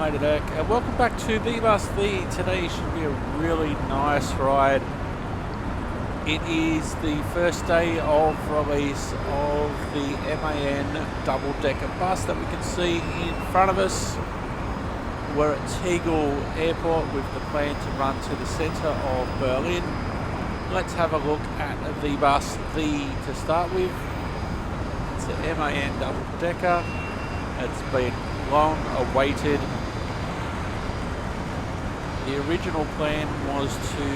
Simulator, and welcome back to the bus. Today should be a really nice ride. It is the first day of release of the MAN double-decker bus that we can see in front of us. We're at Tegel Airport with the plan to run to the centre of Berlin. Let's have a look at the bus to start with. It's the MAN double-decker. It's been long awaited. The original plan was to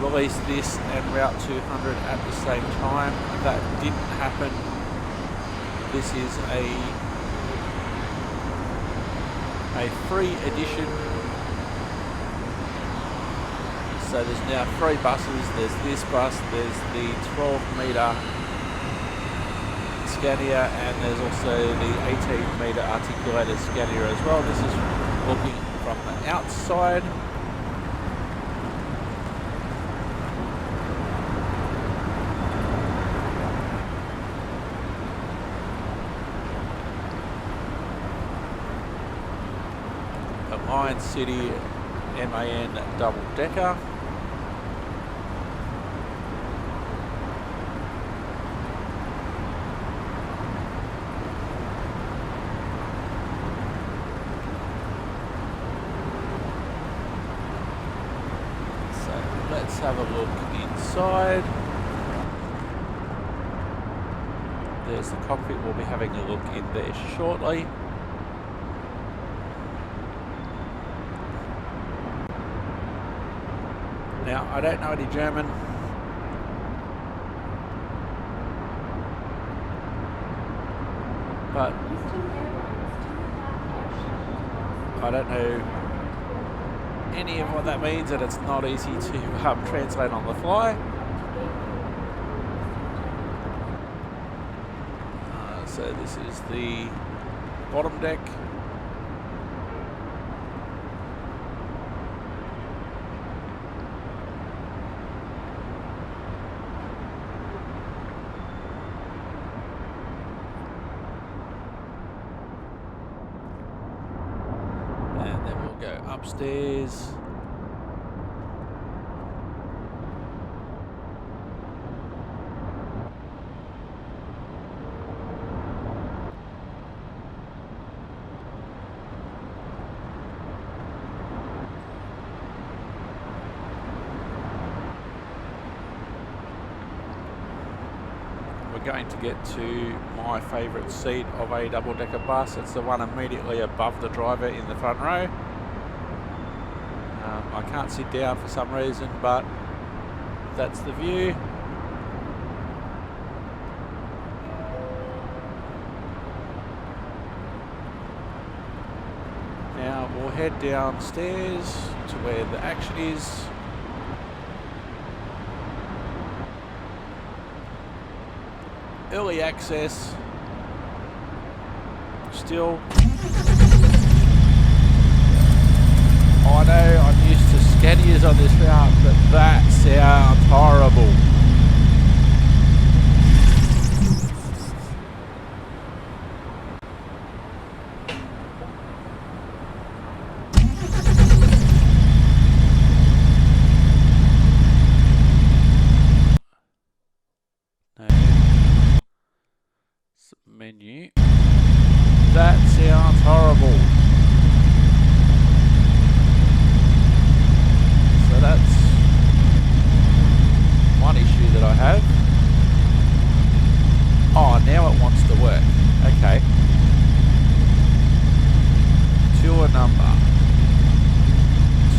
release this and Route 200 at the same time. That didn't happen. This is a free edition. So there's now 3 buses. There's this bus, there's the 12-metre Scania, and there's also the 18-metre articulated Scania as well. This is looking from the outside. A Lion City MAN double-decker. Let's have a look inside. There's the cockpit. We'll be having a look in there shortly. Now, I don't know any German, but I don't know any of what that means, and it's not easy to translate on the fly. So this is the bottom deck. And then we'll go upstairs. We're going to get to my favourite seat of a double-decker bus. It's the one immediately above the driver in the front row. I can't sit down for some reason, but that's the view. Now we'll head downstairs to where the action is. Early access. Still. I know I'm used to Scanias on this route, but that sounds horrible. Menu. That sounds horrible. So that's one issue that I have. Oh, now it wants to work. Okay. Tour number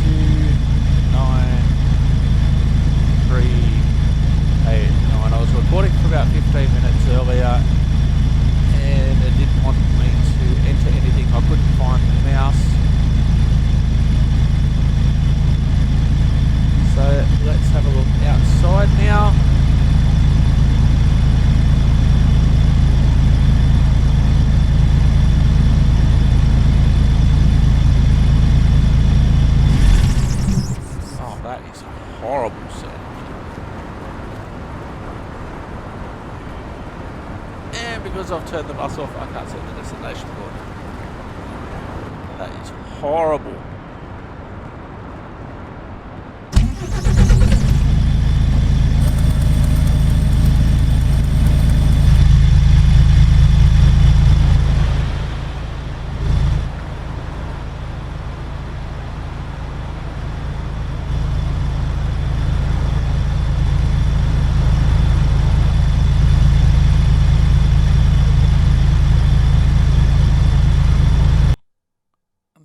29389. I was recording for about 15 minutes earlier, and it didn't want me to enter anything. I couldn't find the mouse. So let's have a look outside now. Oh, that is a horrible sound. And because I've turned the bus off, I can't see the destination board. That is horrible.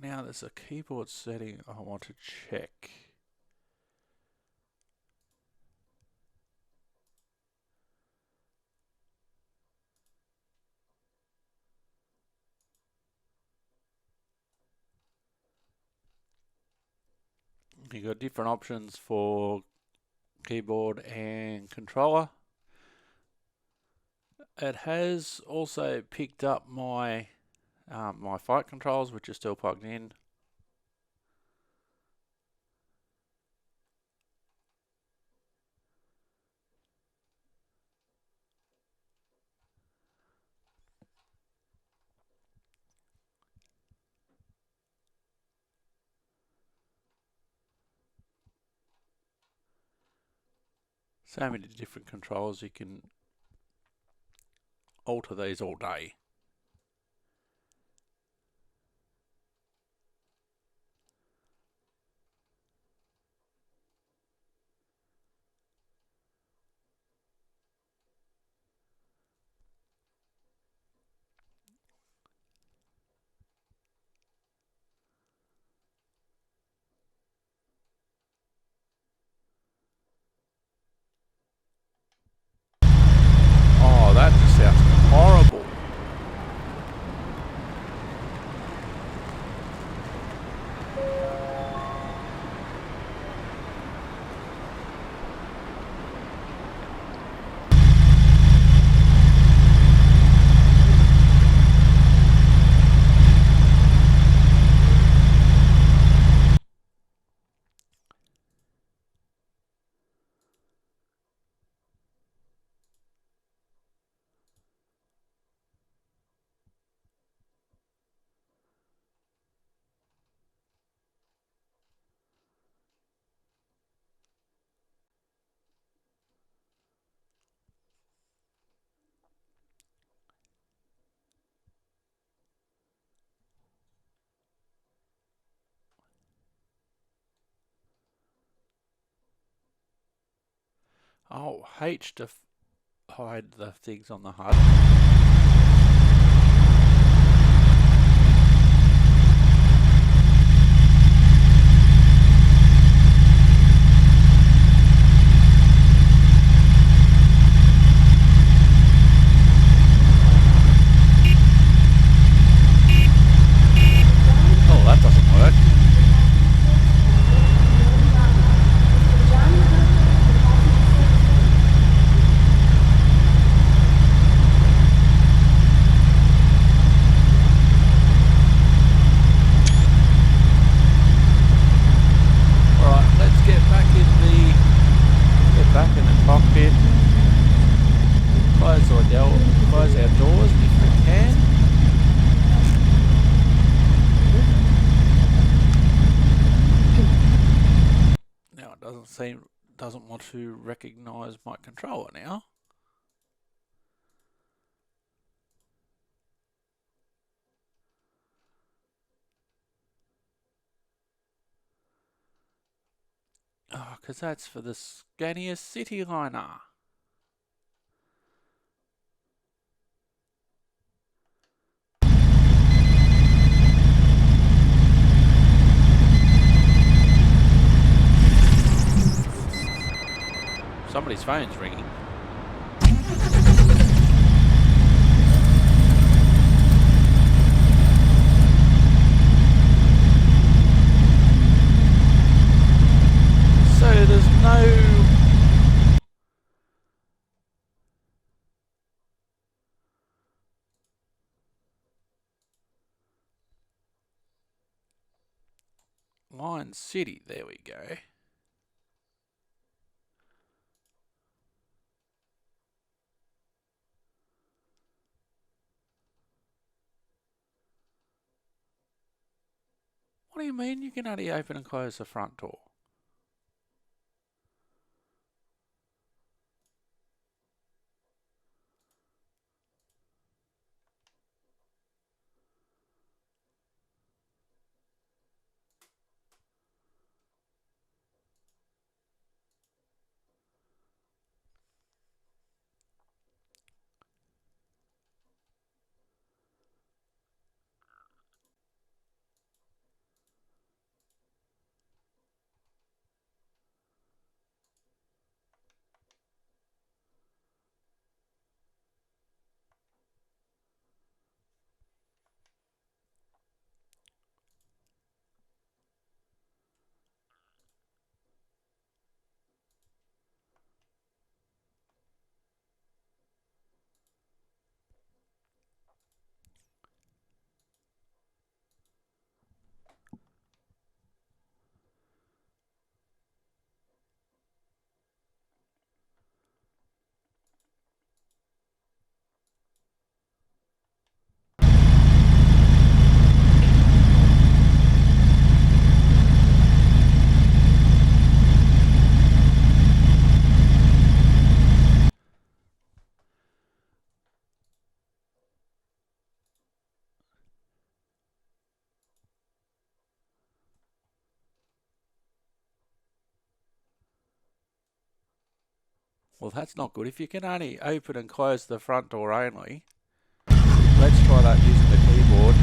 Now there's a keyboard setting I want to check. You've got different options for keyboard and controller. It has also picked up my my flight controls, which are still plugged in. So many different controls, you can alter these all day. Oh, that just sounds horrible. Oh, H to hide the things on the HUD. Oh, that doesn't work. Cockpit. Close our doors if we can. Now it doesn't want to recognise my controller now. Oh, because that's for the Scania Cityliner. Somebody's phone's ringing. So there's no Lion City, there we go. What do you mean you can only open and close the front door? Well, that's not good. If you can only open and close the front door only, let's try that using the keyboard.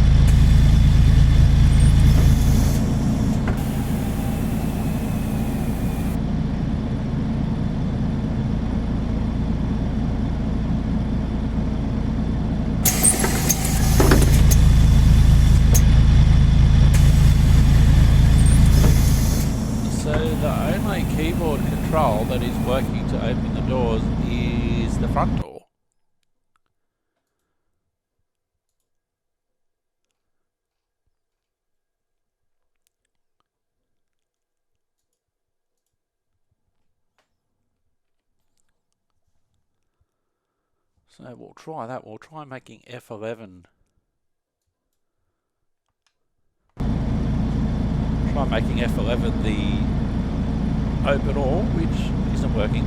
So the only keyboard control that is working to open the doors is the front door. So we'll try that. We'll try making F11. Try making F11 the open all, which isn't working.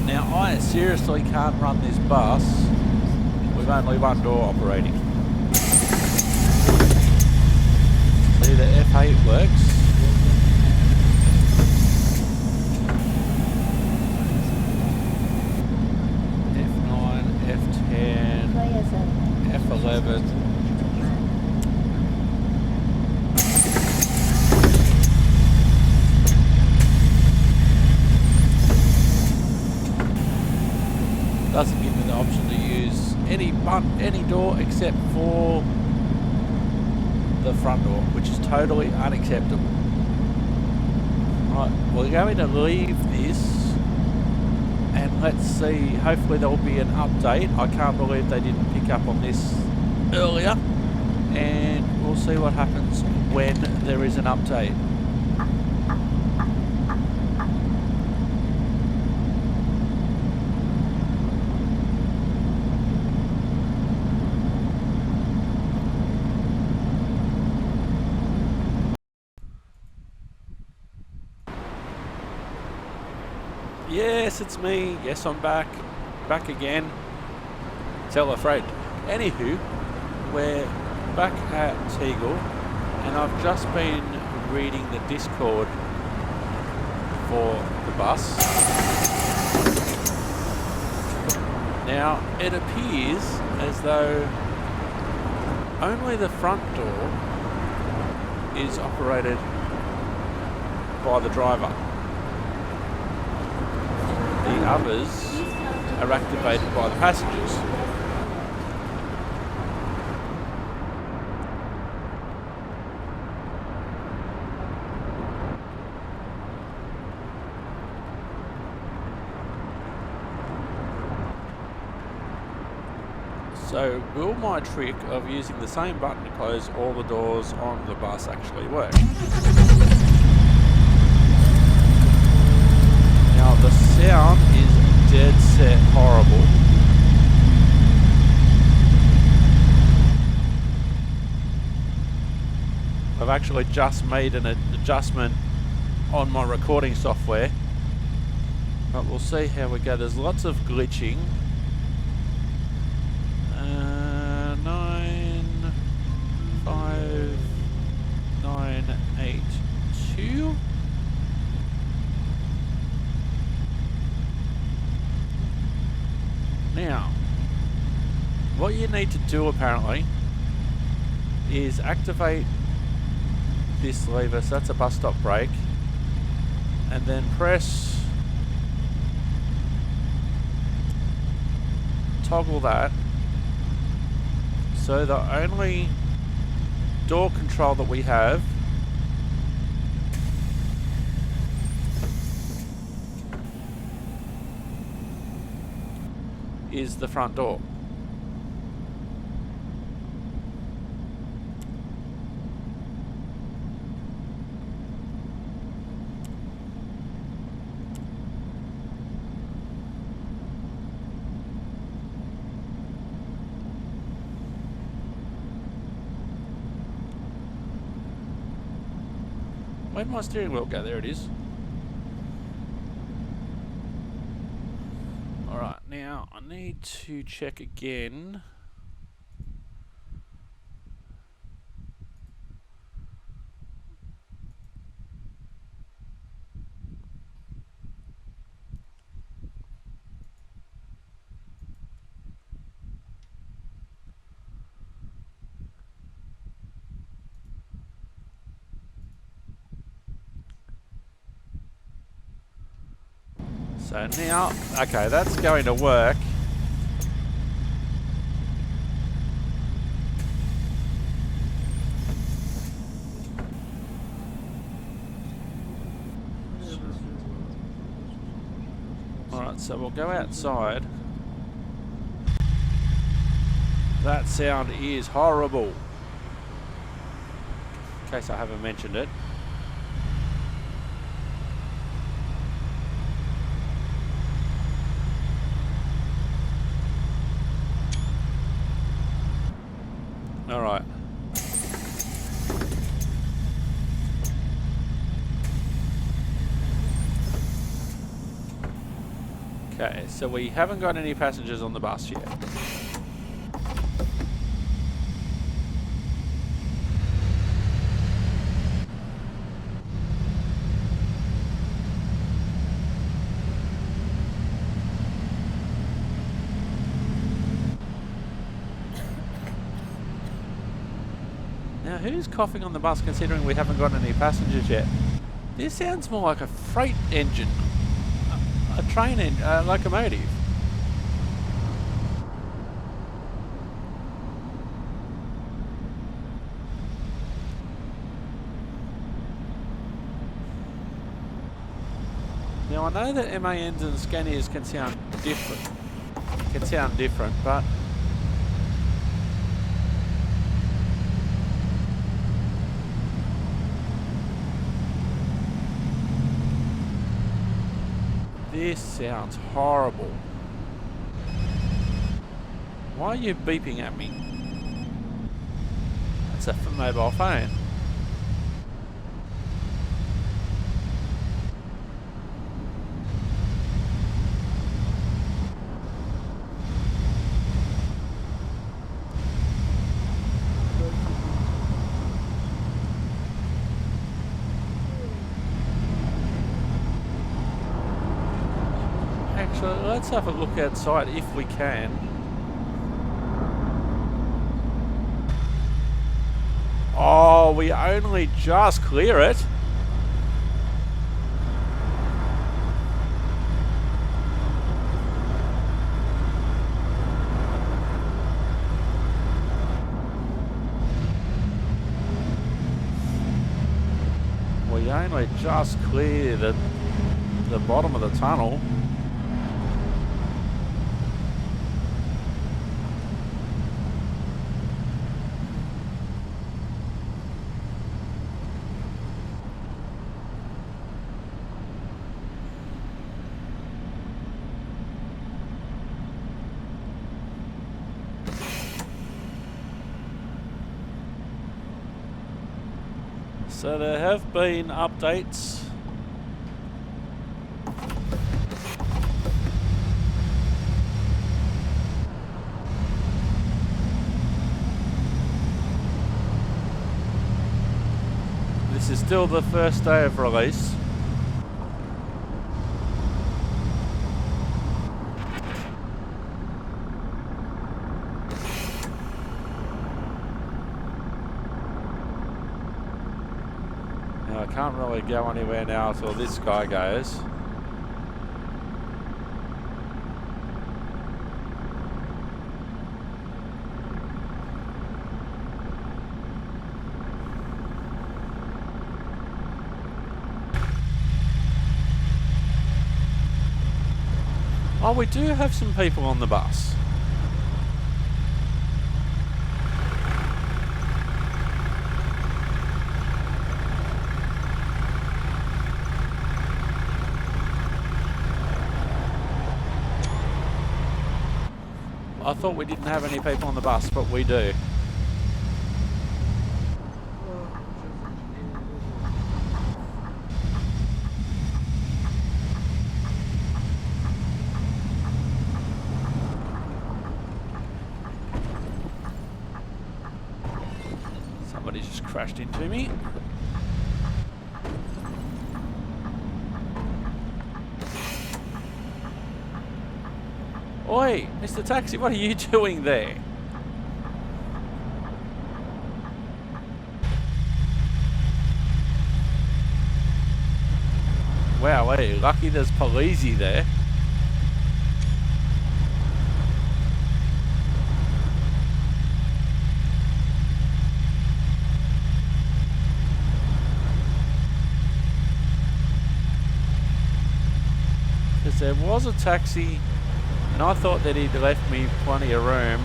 Now I seriously can't run this bus with only one door operating. See, the F8 works. F9, F10, F11. Doesn't give me the option to use any door except for the front door, which is totally unacceptable. Right, we're going to leave this and let's see, hopefully there will be an update. I can't believe they didn't pick up on this earlier, and we'll see what happens when there is an update. Yes, it's me. Yes, I'm back. Back again. Tell a friend. Anywho, we're back at Tegel, and I've just been reading the Discord for the bus. Now, it appears as though only the front door is operated by the driver. The others are activated by the passengers. So will my trick of using the same button to close all the doors on the bus actually work? Now the sound is dead set horrible. I've actually just made an adjustment on my recording software, but we'll see how we go. There's lots of glitching. 95982. Now, what you need to do apparently is activate this lever, so that's a bus stop brake, and then press toggle that, so the only door control that we have is the front door. Where'd my steering wheel go? There it is. Alright, now I need to check again. So now, okay, that's going to work. Alright, so we'll go outside. That sound is horrible. In case I haven't mentioned it. Alright. Okay, so we haven't got any passengers on the bus yet. Now, who's coughing on the bus considering we haven't got any passengers yet? This sounds more like a freight engine. A train locomotive. Now, I know that MANs and Scanias can sound different, but this sounds horrible. Why are you beeping at me? That's a mobile phone. Actually, let's have a look outside if we can. Oh, we only just clear it. We only just clear the bottom of the tunnel. So there have been updates. This is still the first day of release. Now I can't really go anywhere now until this guy goes. Oh, we do have some people on the bus. I thought we didn't have any people on the bus, but we do. Somebody just crashed into me. Oi, Mr. Taxi, what are you doing there? Wow, hey, lucky there's Polizzi there. Because there was a taxi, and I thought that he'd left me plenty of room.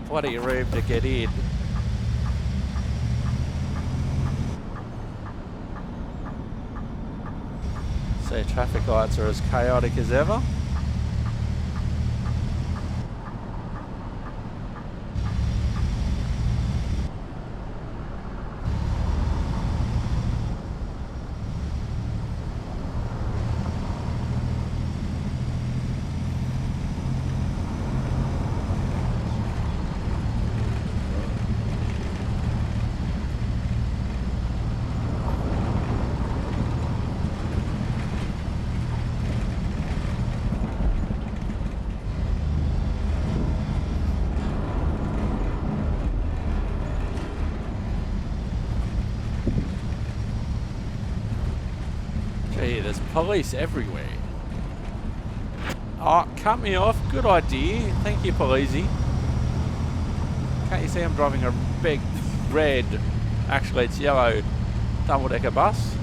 Plenty of room to get in. So traffic lights are as chaotic as ever. Gee, there's police everywhere. Oh, cut me off. Good idea. Thank you, Polizzi. Can't you see I'm driving a big red, actually it's yellow, double-decker bus?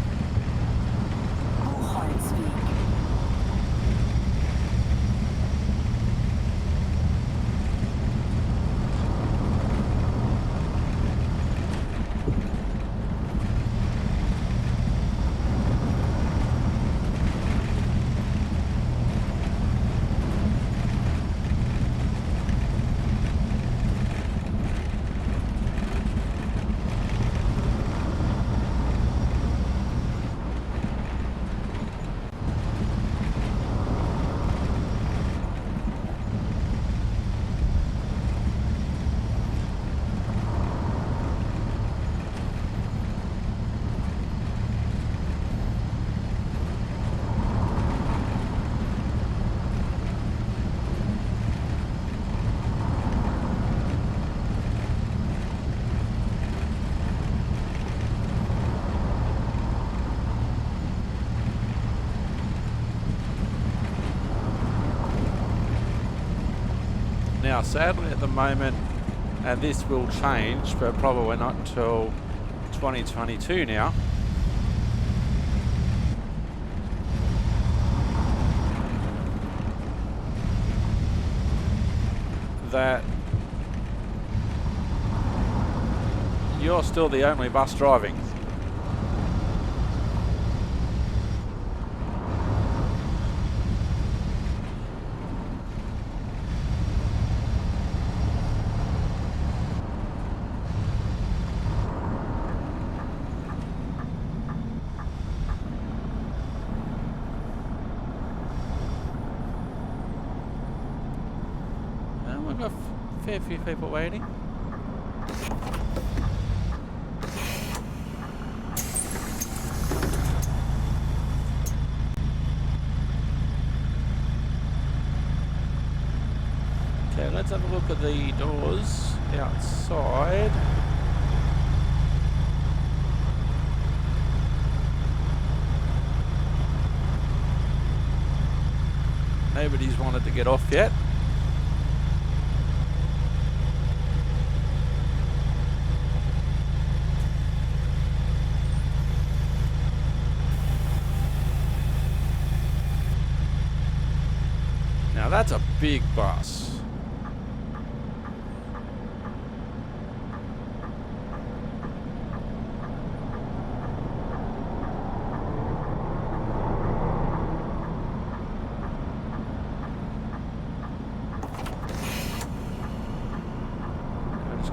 Now, sadly at the moment, and this will change, but probably not until 2022 now, that you're still the only bus driving. fair few people waiting. Okay, let's have a look at the doors outside. Nobody's wanted to get off yet. Now that's a big bus.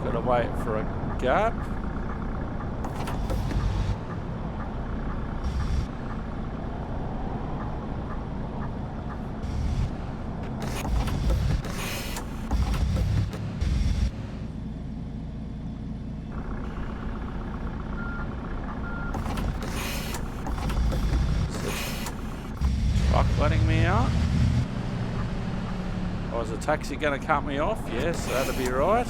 Gotta wait for a gap. Is the truck letting me out? Or is the taxi gonna cut me off? Yes, that'd be right.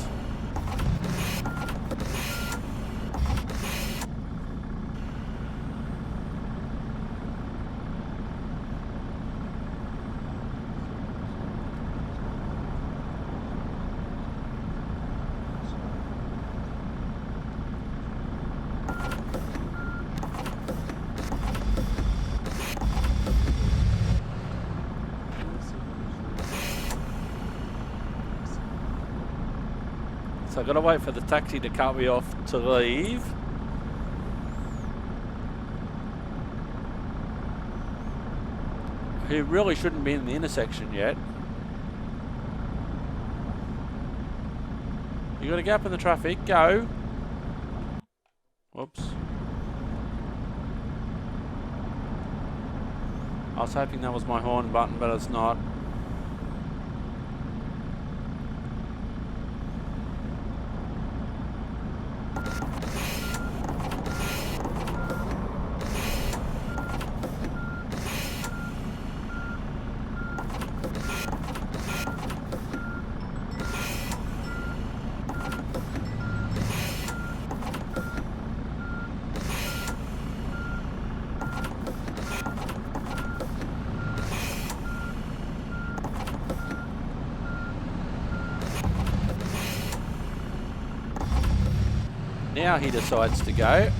So I've got to wait for the taxi to cut me off to leave. He really shouldn't be in the intersection yet. You got a gap in the traffic, go. Whoops. I was hoping that was my horn button, but it's not. Now he decides to go.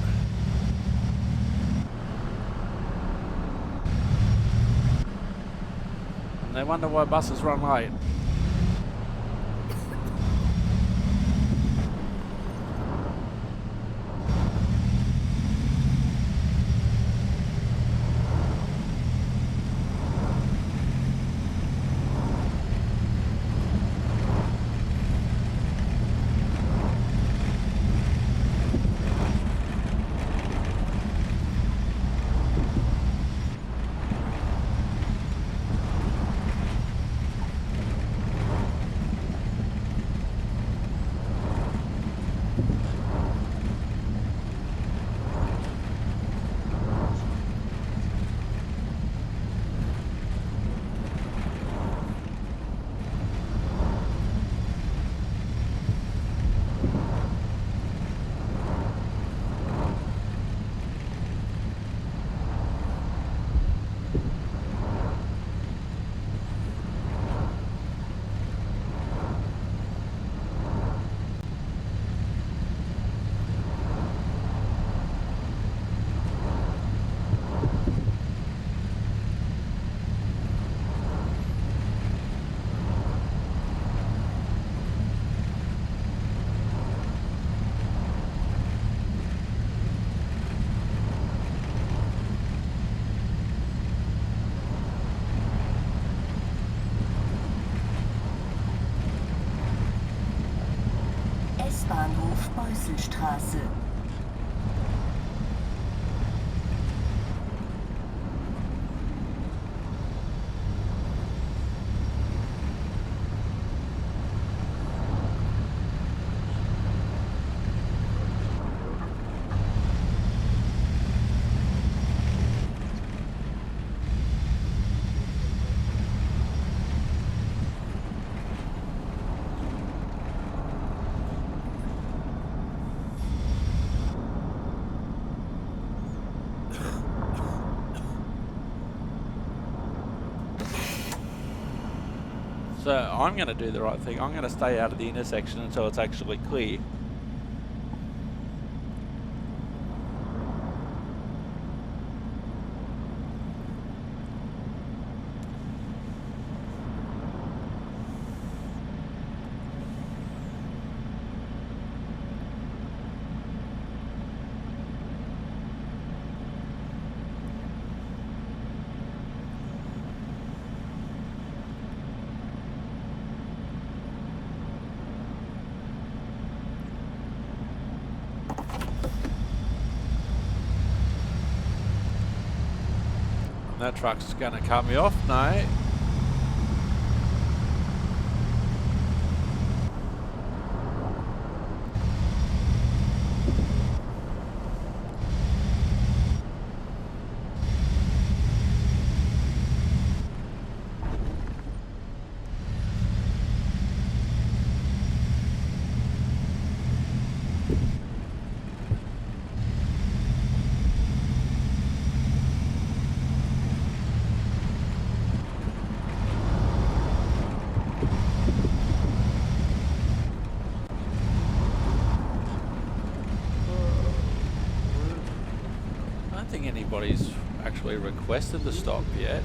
And they wonder why buses run late. S-Bahnhof Beuselstraße. So I'm going to do the right thing. I'm going to stay out of the intersection until it's actually clear. That truck's going to cut me off. No. I don't think anybody's actually requested the stop yet.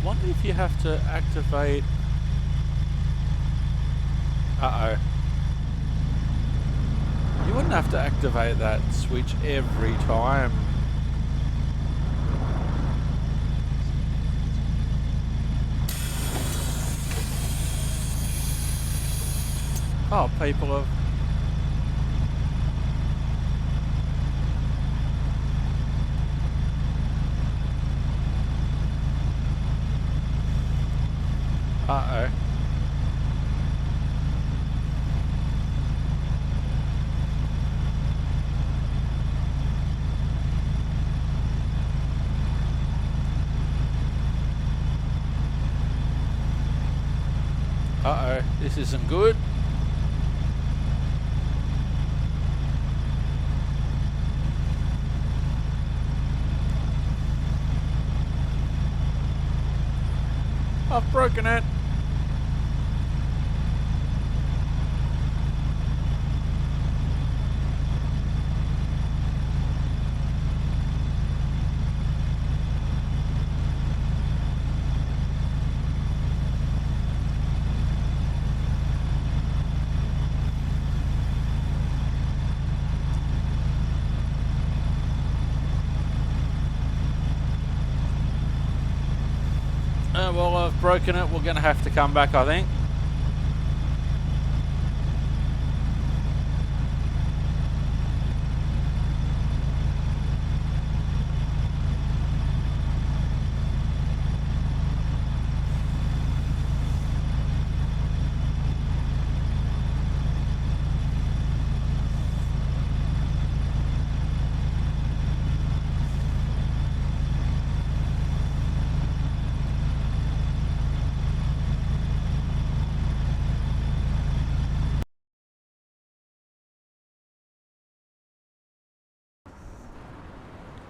I wonder if you have to activate... Uh-oh. You wouldn't have to activate that switch every time. Oh, people have... Uh-oh. Uh-oh, this isn't good. I've broken it. Well, I've broken it. We're going to have to come back, I think.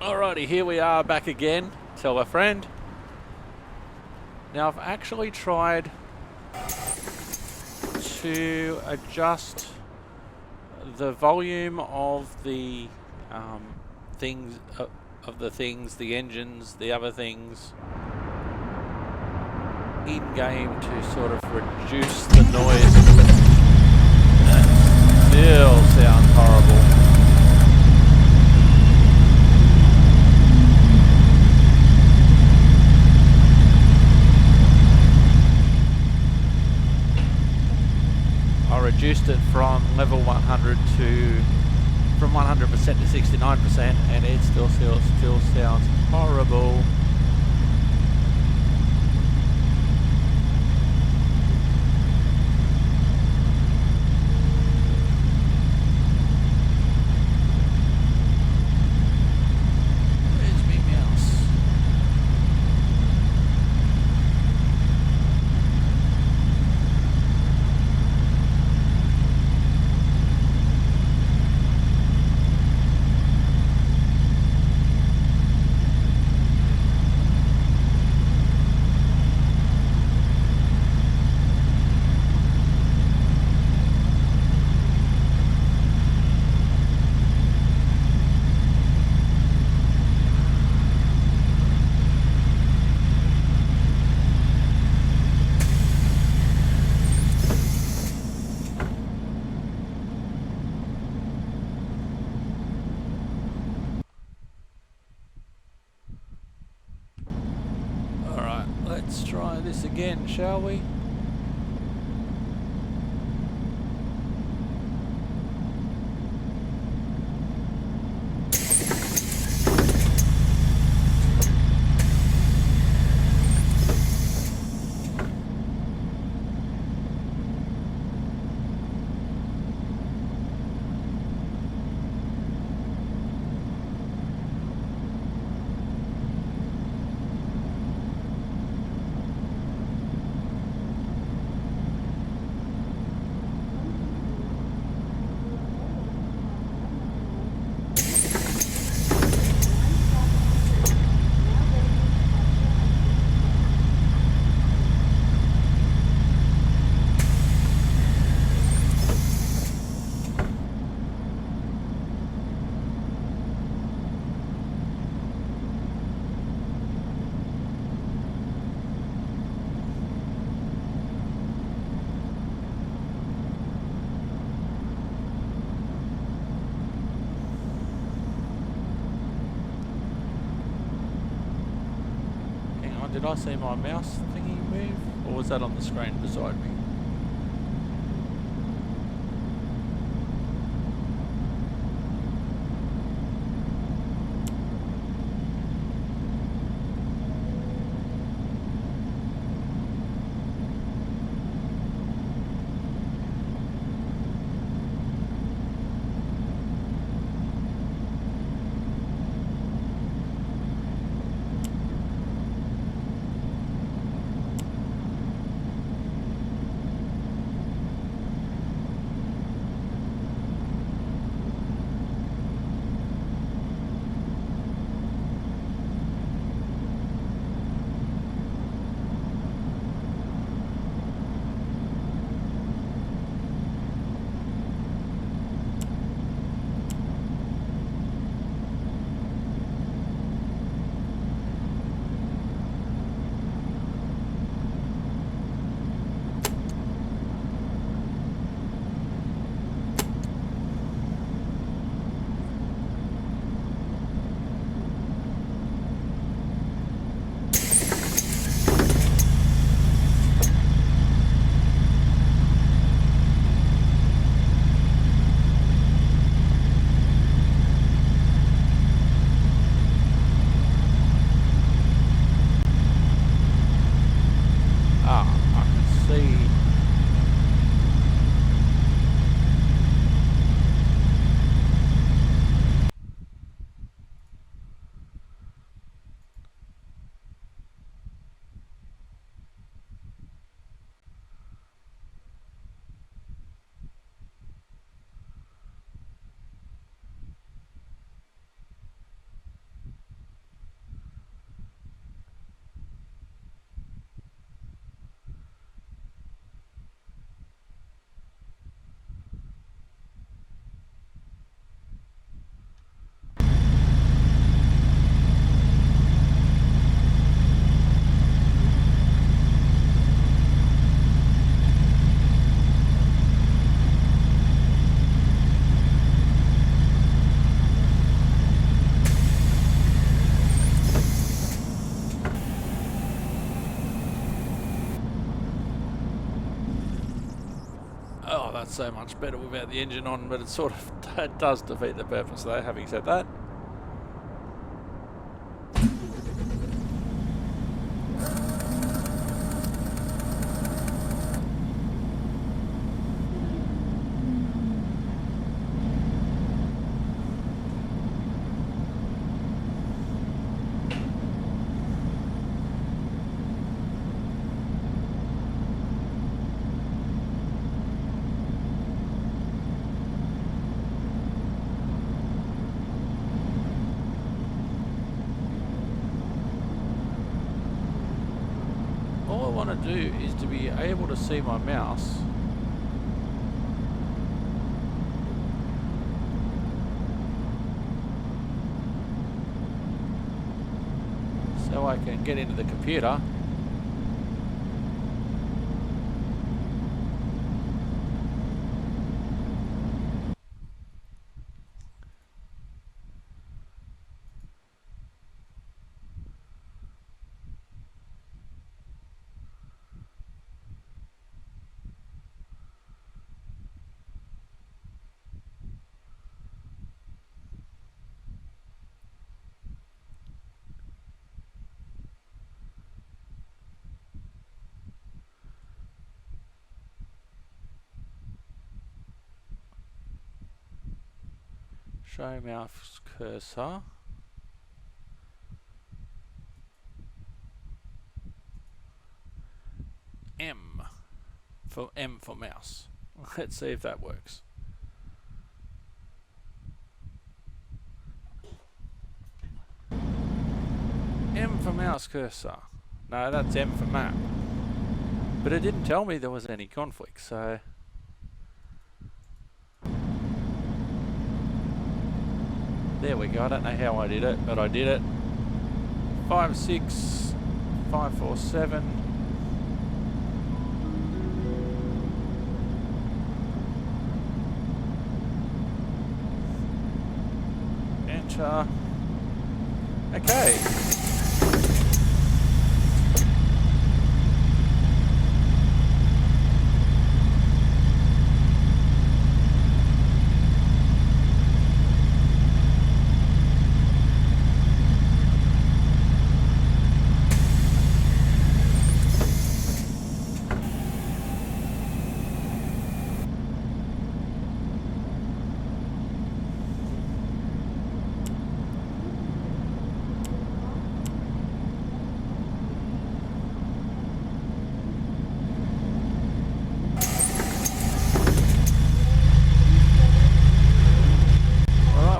Alrighty, here we are back again. Tell a friend. Now I've actually tried to adjust the volume of the things of the things, the engines, the other things in game to sort of reduce the noise. That still sounds horrible. I reduced it from level 100 to from 100% to 69%, and it still sounds horrible. Where's my mouse? Let's try this again, shall we? Did I see my mouse thingy move, or was that on the screen beside me? that's so much better without the engine on, but it sort of it does defeat the purpose though, having said that. All I want to do is to be able to see my mouse so I can get into the computer show mouse cursor. M for mouse. Let's see if that works. M for mouse cursor. No, that's M for map. But it didn't tell me there was any conflict, so there we go. I don't know how I did it, but I did it. 56547. Enter. Okay.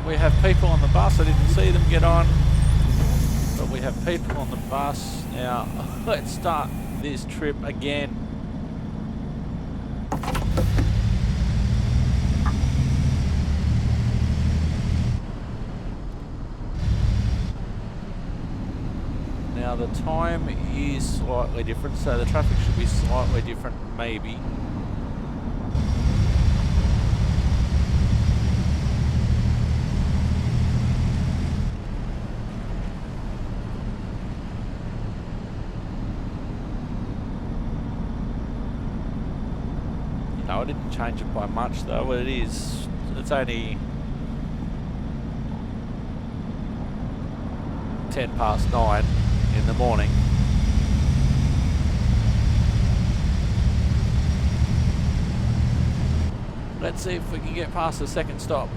We have people on the bus. I didn't see them get on, but we have people on the bus. Now, let's start this trip again. Now, the time is slightly different, so the traffic should be slightly different, maybe. No, I didn't change it by much though. It's only 9:10 in the morning. Let's see if we can get past the second stop.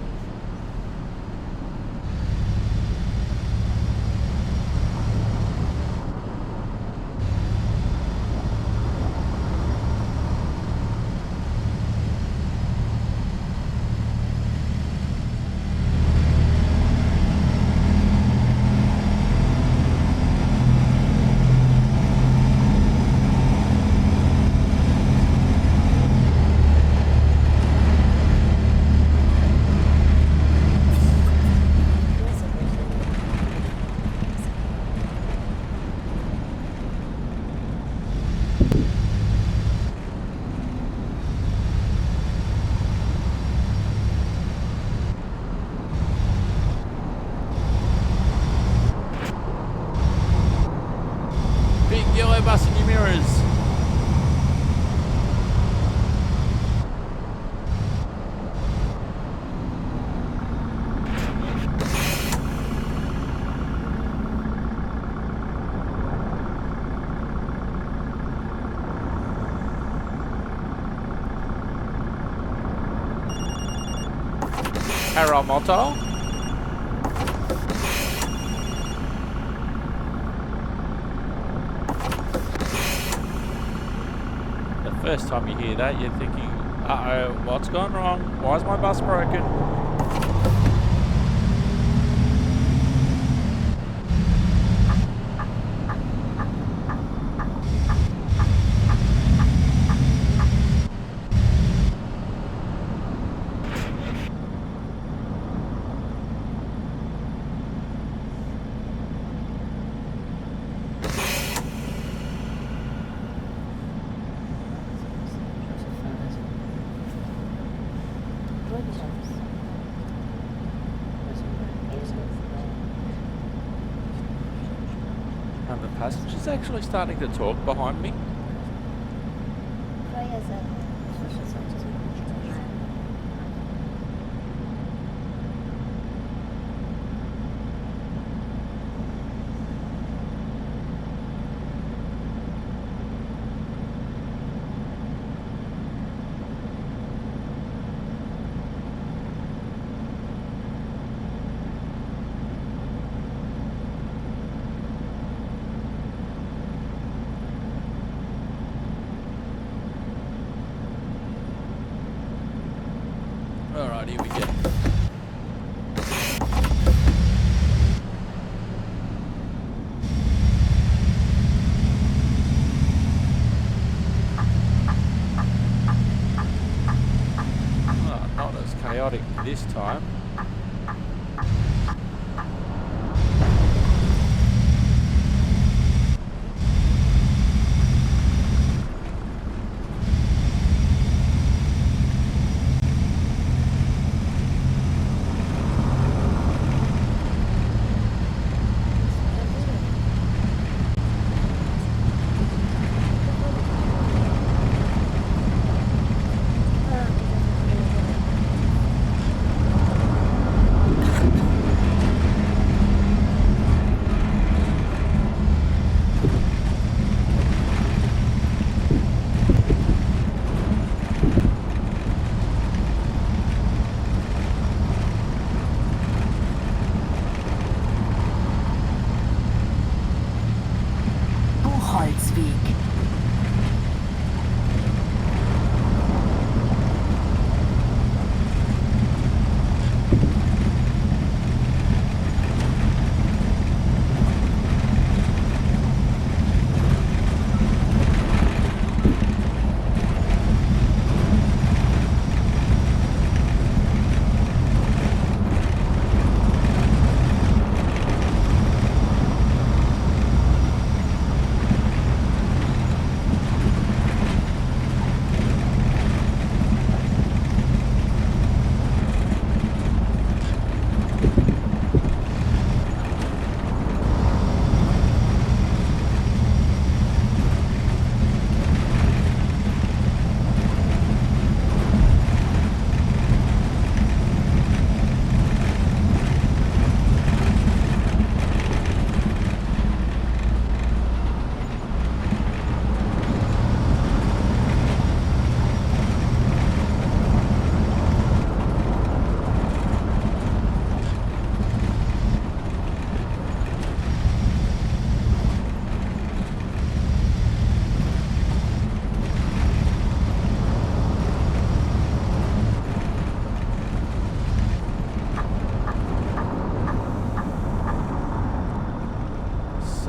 Paramoto. The first time you hear that, you're thinking, uh-oh, what's gone wrong? Why is my bus broken? And the passenger's actually starting to talk behind me. Alright, here we go. Oh, not as chaotic this time.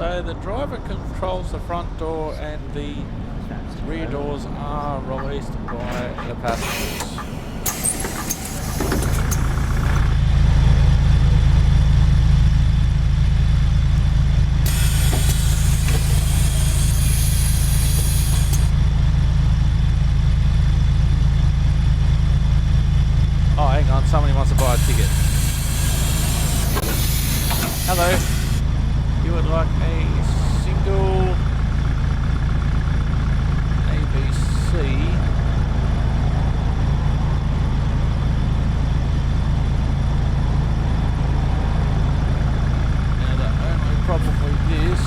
So the driver controls the front door and the rear doors are released by the passengers. Oh, hang on, somebody wants to buy a ticket. Hello. You would like a single ABC. Now the only problem with this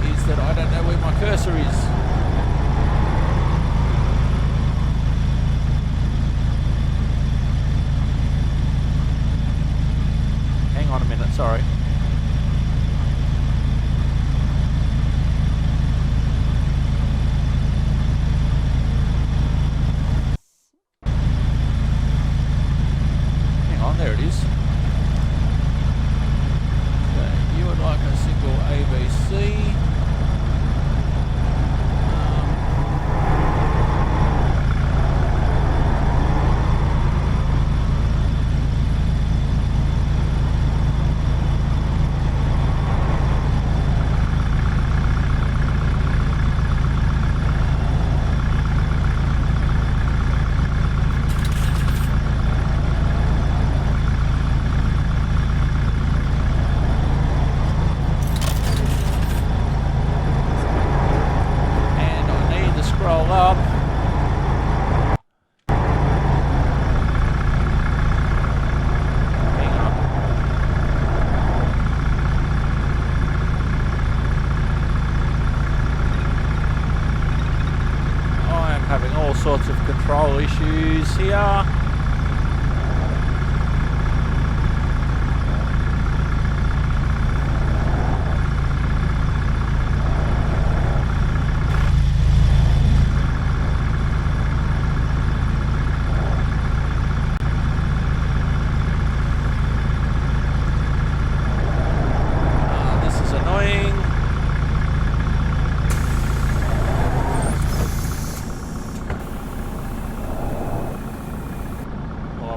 is that I don't know where my cursor is. issues here.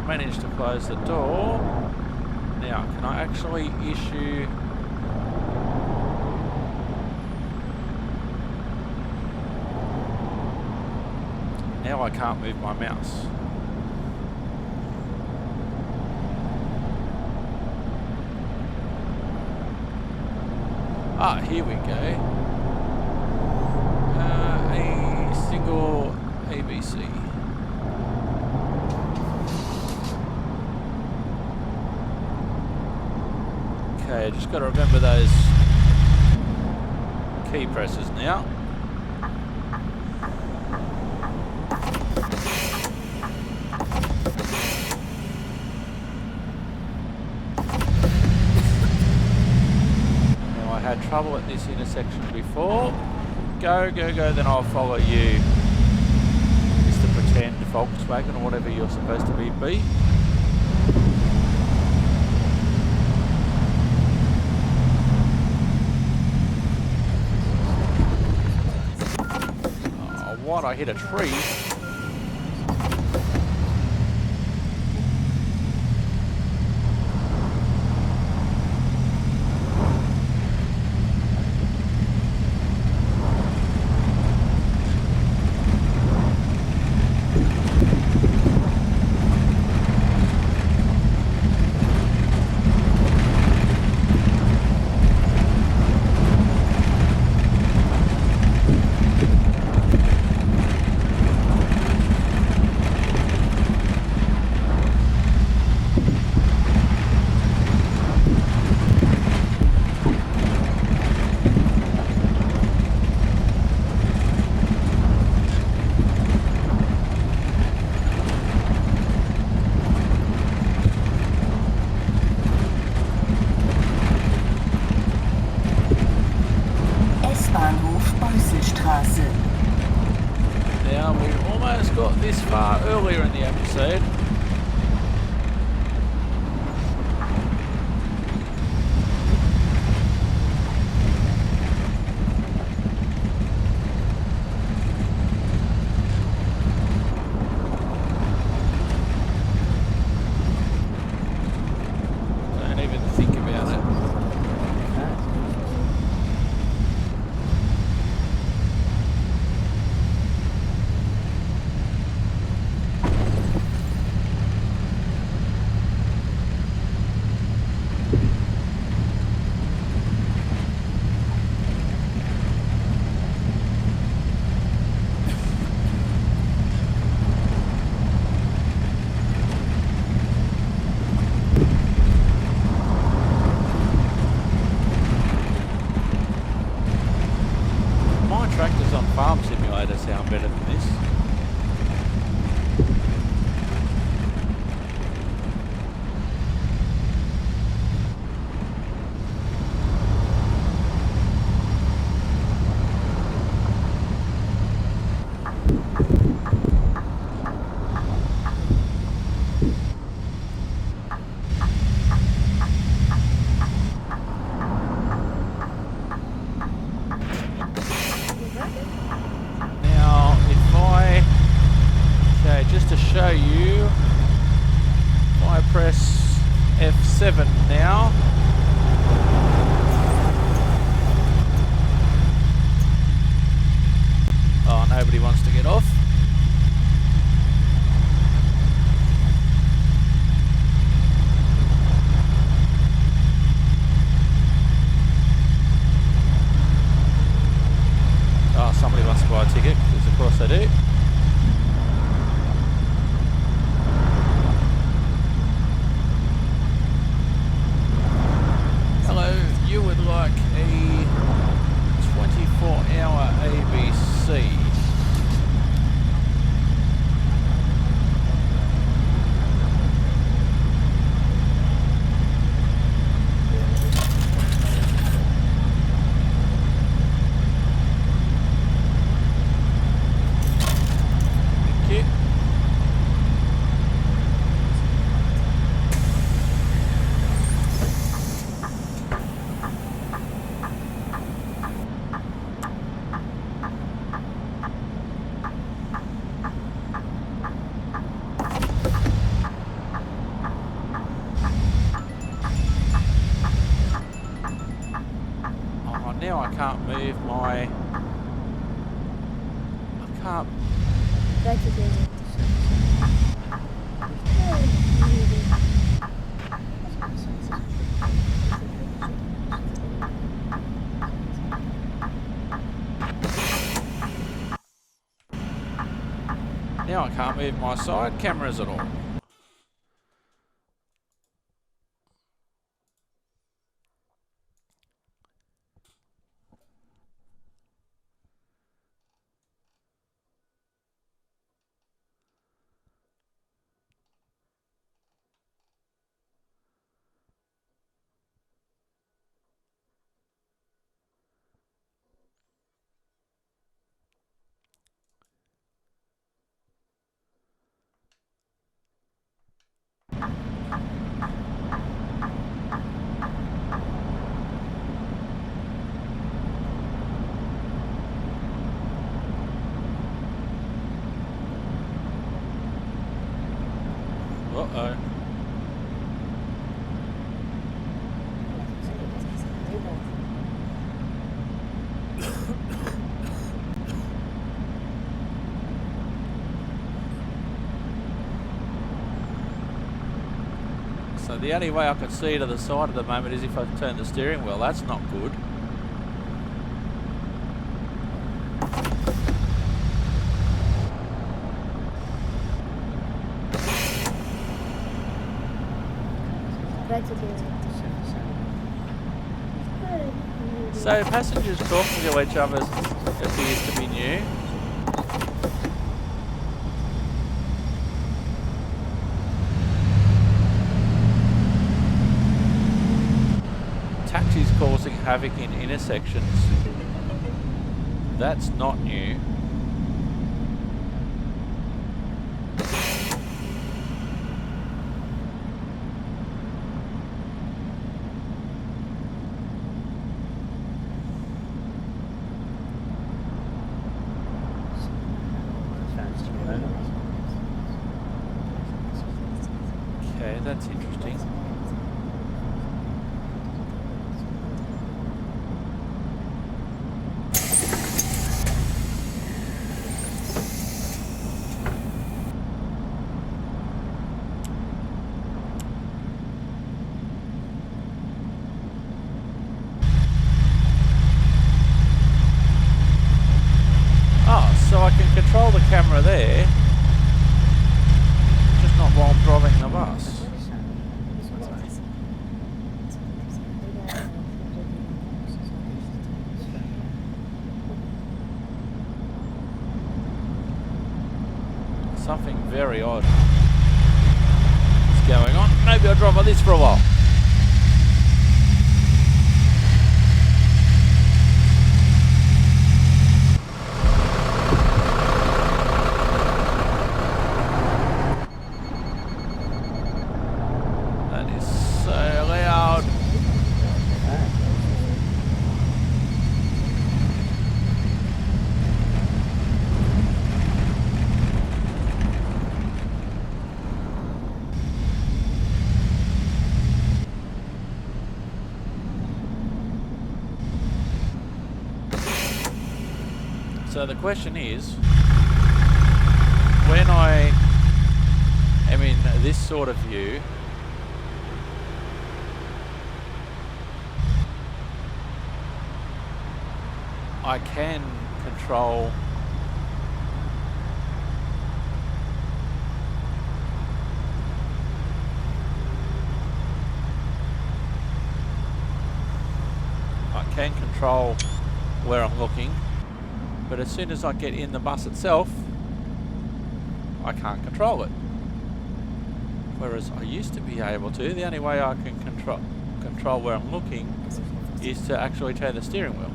Managed to close the door. Now, can I actually issue... Now I can't move my mouse. Ah, here we go. A single ABC. Okay, just got to remember those key presses now. Now I had trouble at this intersection before. Go, go, go, then I'll follow you. Mr. Pretend Volkswagen or whatever you're supposed to be. What? I hit a tree. Now, we almost got this far earlier in the episode. Don't even think about it. Tractors on Farm Simulator sound better than this. Just to show you, if I press F7 now, oh, nobody wants to get off. Oh, somebody wants to buy a ticket, because of course they do. Like a 24-hour ABC. I can't. Now I can't move my side cameras at all. Uh-oh. So the only way I can see to the side at the moment is if I turn the steering wheel. That's not good. So passengers talking to each other appears to be new. Taxis causing havoc in intersections. That's not new. Okay, that's interesting. Oh, so I can control the camera there, just not while I'm driving the bus. Something very odd is going on. Maybe I'll drive on this for a while. That is so loud. So the question is, when I am in this sort of view, I can control where I'm looking. But as soon as I get in the bus itself, I can't control it. Whereas I used to be able to. The only way I can control where I'm looking is to actually turn the steering wheel.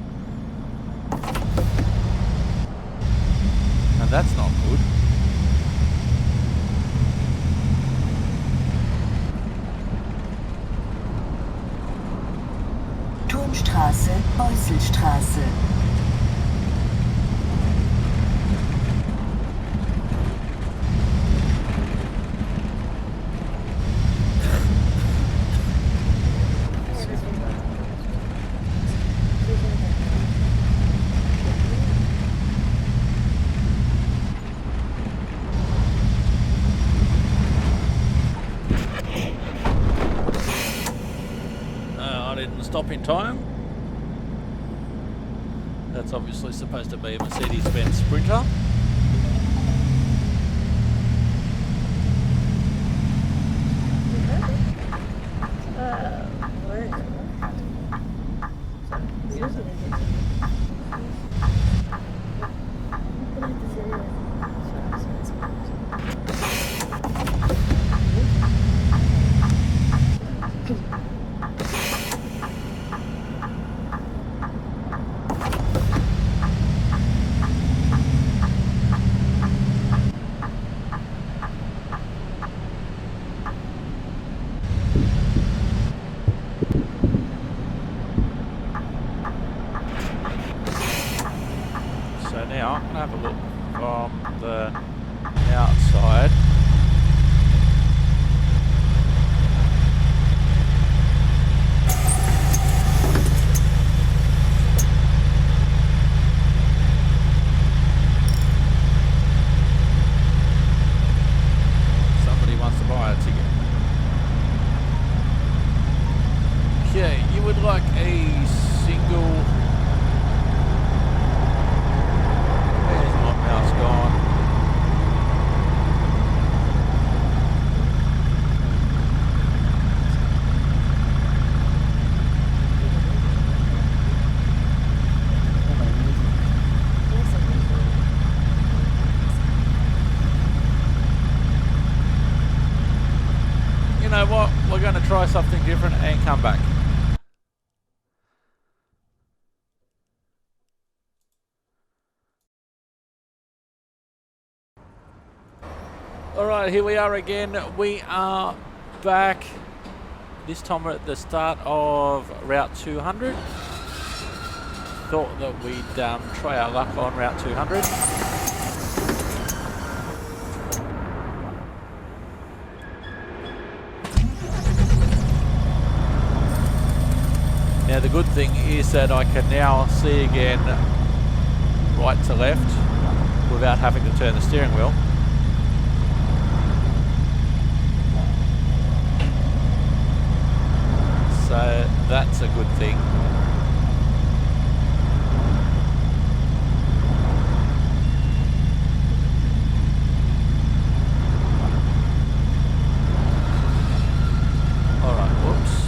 And that's not good. Turmstraße, Beuselstraße. stop in time. That's obviously supposed to be a Mercedes-Benz Sprinter. Now I'm going to have a look from the outside. Somebody wants to buy a ticket. Okay, you would like a single... Gone. You know what? We're going to try something different and come back. Alright, here we are again. We are back. This time we're at the start of Route 200. Thought that we'd try our luck on Route 200. Now the good thing is that I can now see again right to left without having to turn the steering wheel. So that's a good thing. All right, whoops.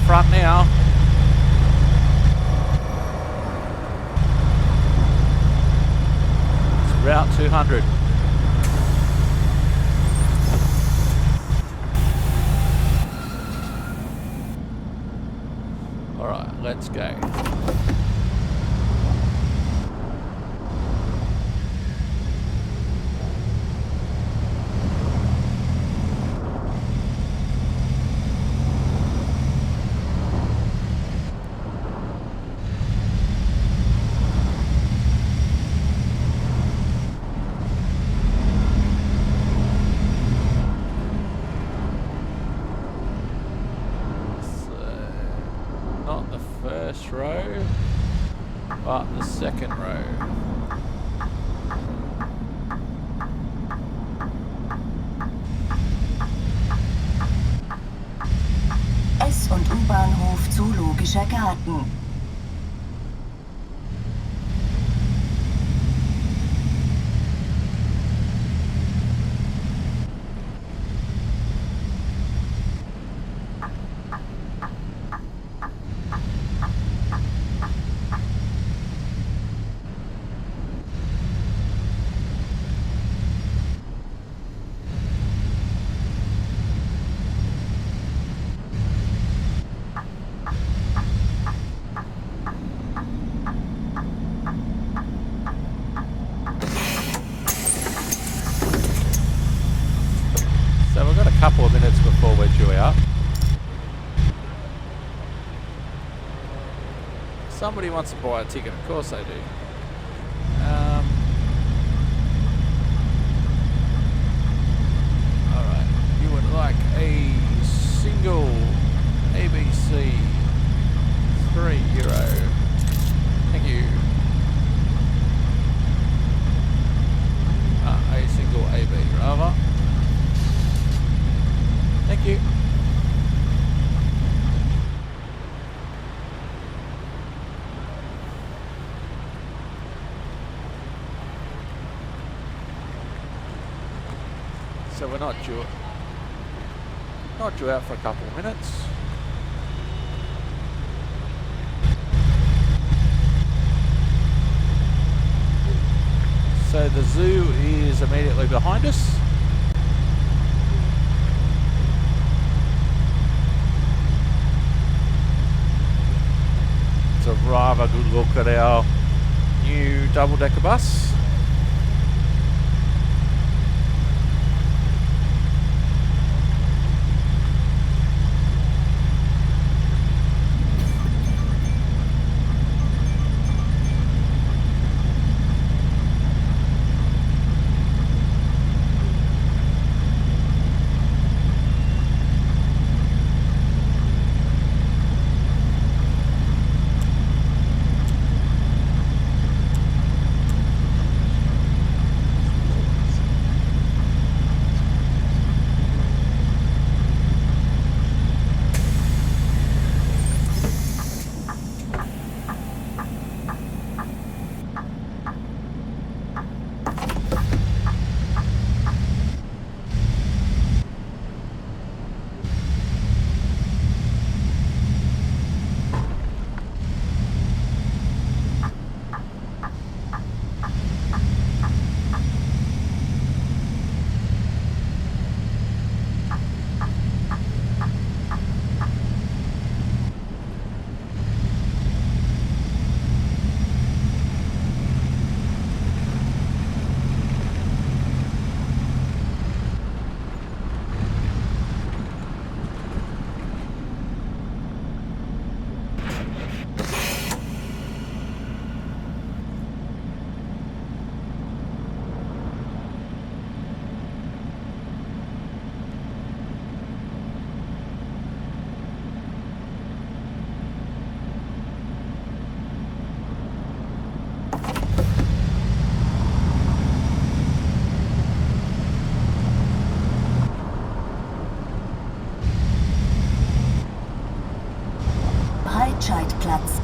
Front now. It's Route 200. All right, let's go. Row, but the second row. S- und U-Bahnhof Zoologischer Garten. Couple of minutes before we're due out. Somebody wants to buy a ticket, of course they do. single ABC 3 Euro. Thank you. A single AB rather. Thank you. So we're not due out for a couple of minutes. So the zoo is immediately behind us. It's a rather good look at our new double-decker bus. Breitscheidplatz.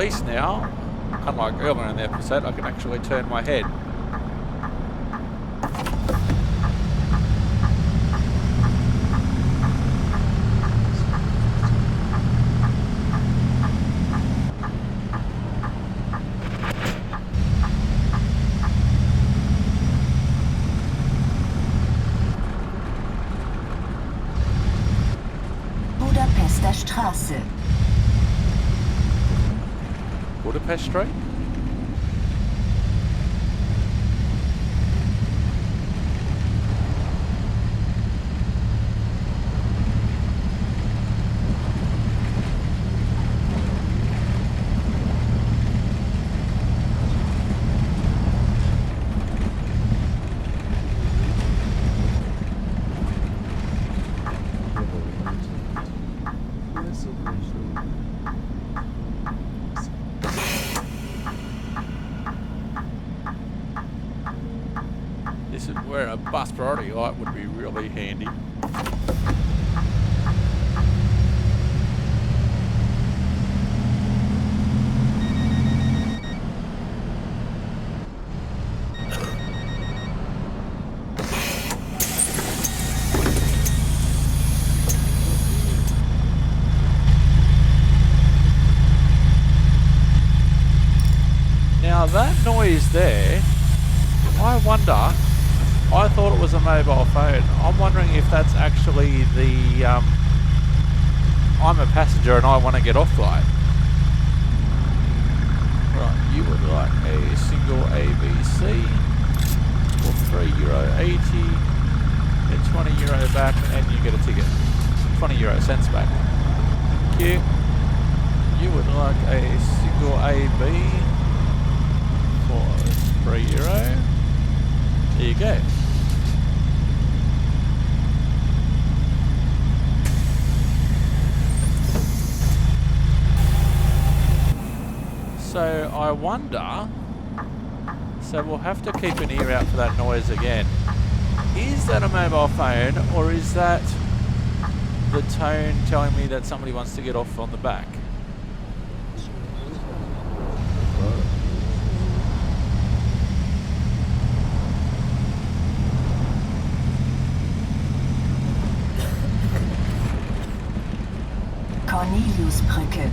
least now, unlike earlier in the episode, I can actually turn my head. Budapester Straße. Budapest Street? This is where a bus priority light would be really handy. Now that noise there, I wonder, I thought it was a mobile phone. I'm wondering if that's actually the, I'm a passenger and I want to get off light. Right, you would like a single ABC for €3.80, get €20 back and you get a ticket. 20 cents back. Thank you. You would like a single AB for €3. There you go. So I wonder, so we'll have to keep an ear out for that noise again. Is that a mobile phone or is that the tone telling me that somebody wants to get off on the back? Corneliusbrücke.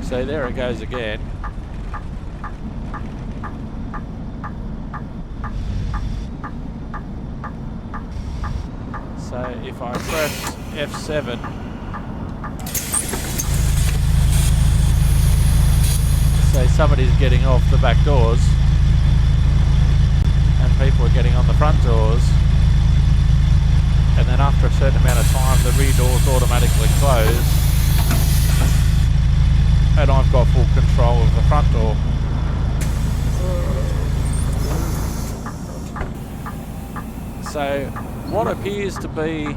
So there it goes again. So if I press F7, say somebody's getting off the back doors and people are getting on the front doors, and then after a certain amount of time the rear doors automatically close and I've got full control of the front door. So what appears to be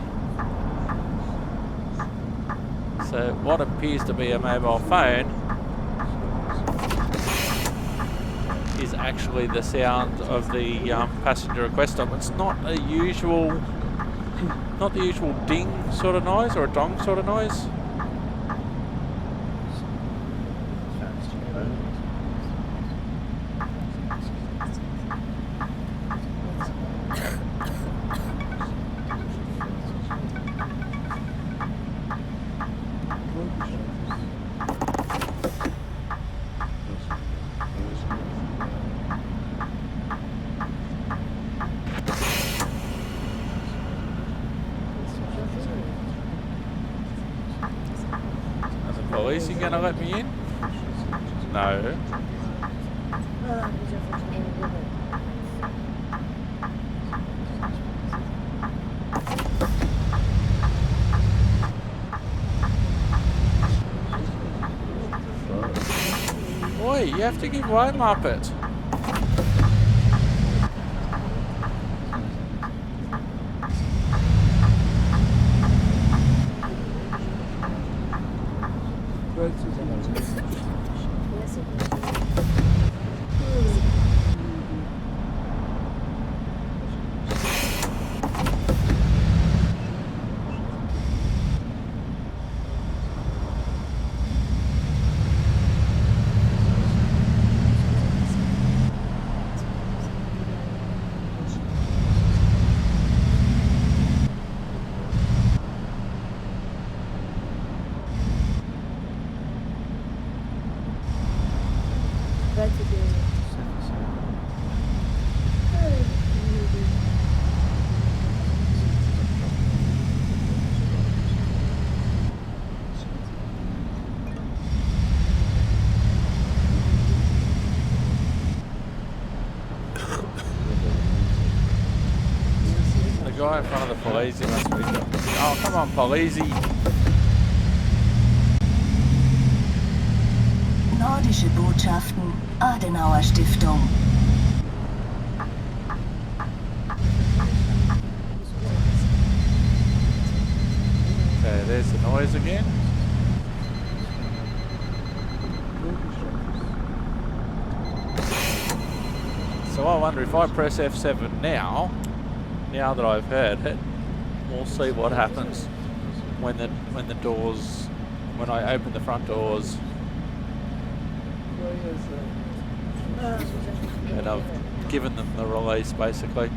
a mobile phone is actually the sound of the passenger request stop. It's not the usual ding sort of noise or a dong sort of noise. Police, you gonna let me in? No. Boy, you have to give way, Muppet. guy in front of the police. He must be. Oh, come on, police. Nordische Botschaften, Adenauer Stiftung. Okay, there's the noise again. So I wonder if I press F7 now that I've heard it, we'll see what happens when I open the front doors. And I've given them the release basically.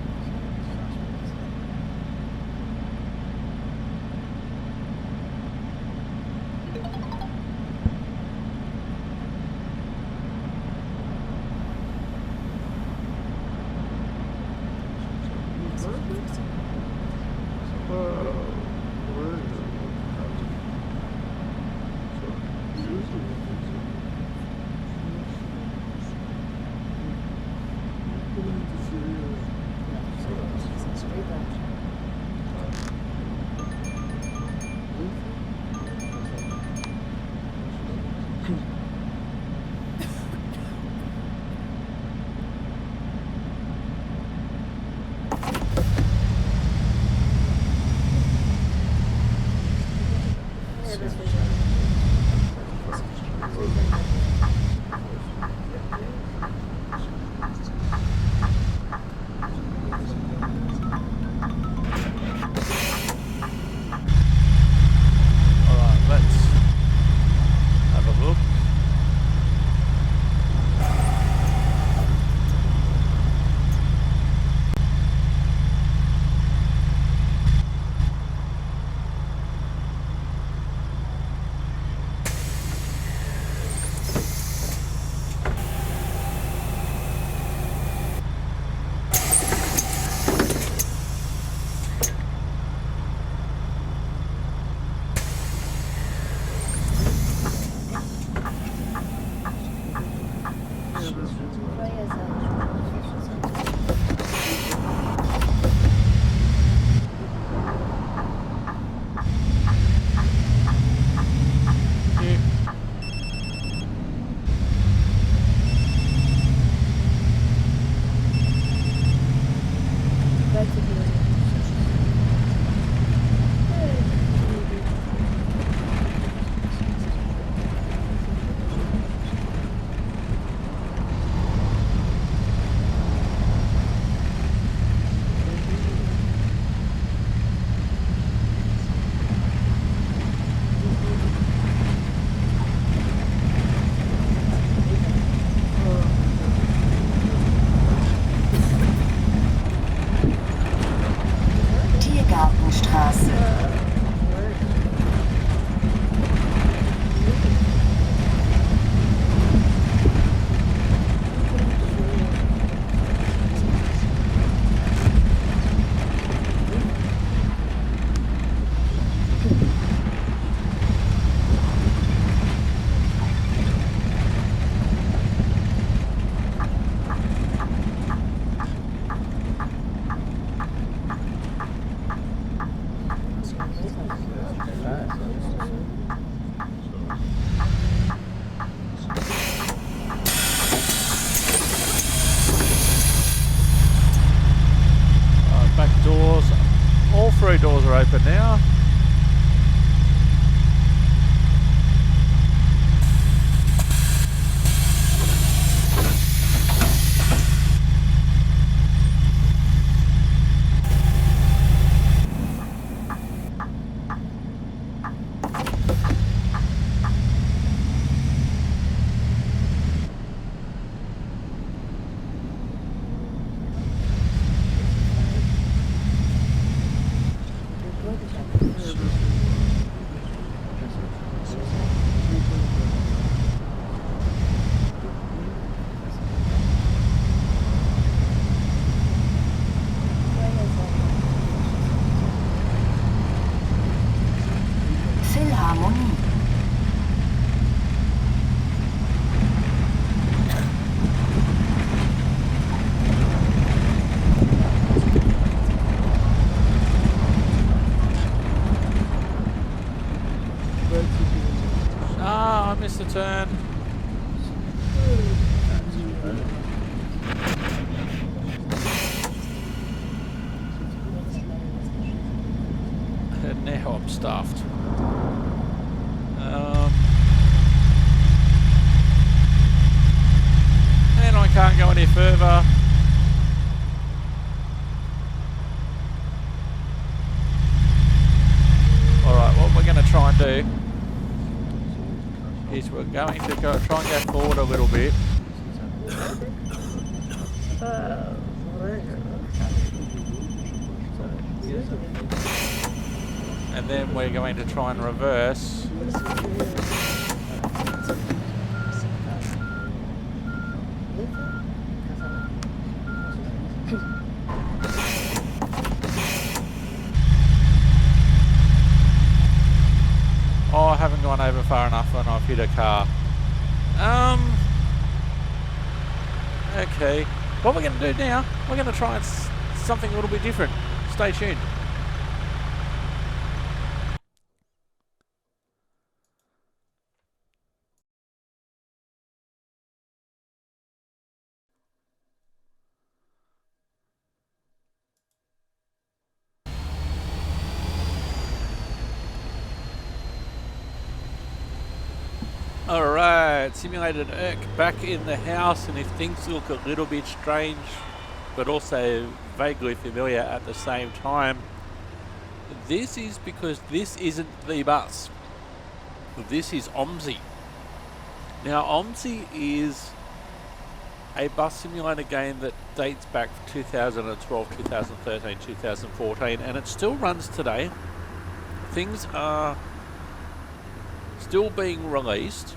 Three doors are open now. Now I'm stuffed. And I can't go any further. Alright, what we're going to try and do is we're going to try and go forward a little bit. And then we're going to try and reverse. Oh, I haven't gone over far enough and I've hit a car. Okay. What we're going to do now, we're going to try and something a little bit different. Stay tuned. Alright, Simulated Irk back in the house, and if things look a little bit strange but also vaguely familiar at the same time, this is because this isn't the bus. This is OMSI. Now OMSI is a bus simulator game that dates back 2012, 2013, 2014, and it still runs today. Things are still being released.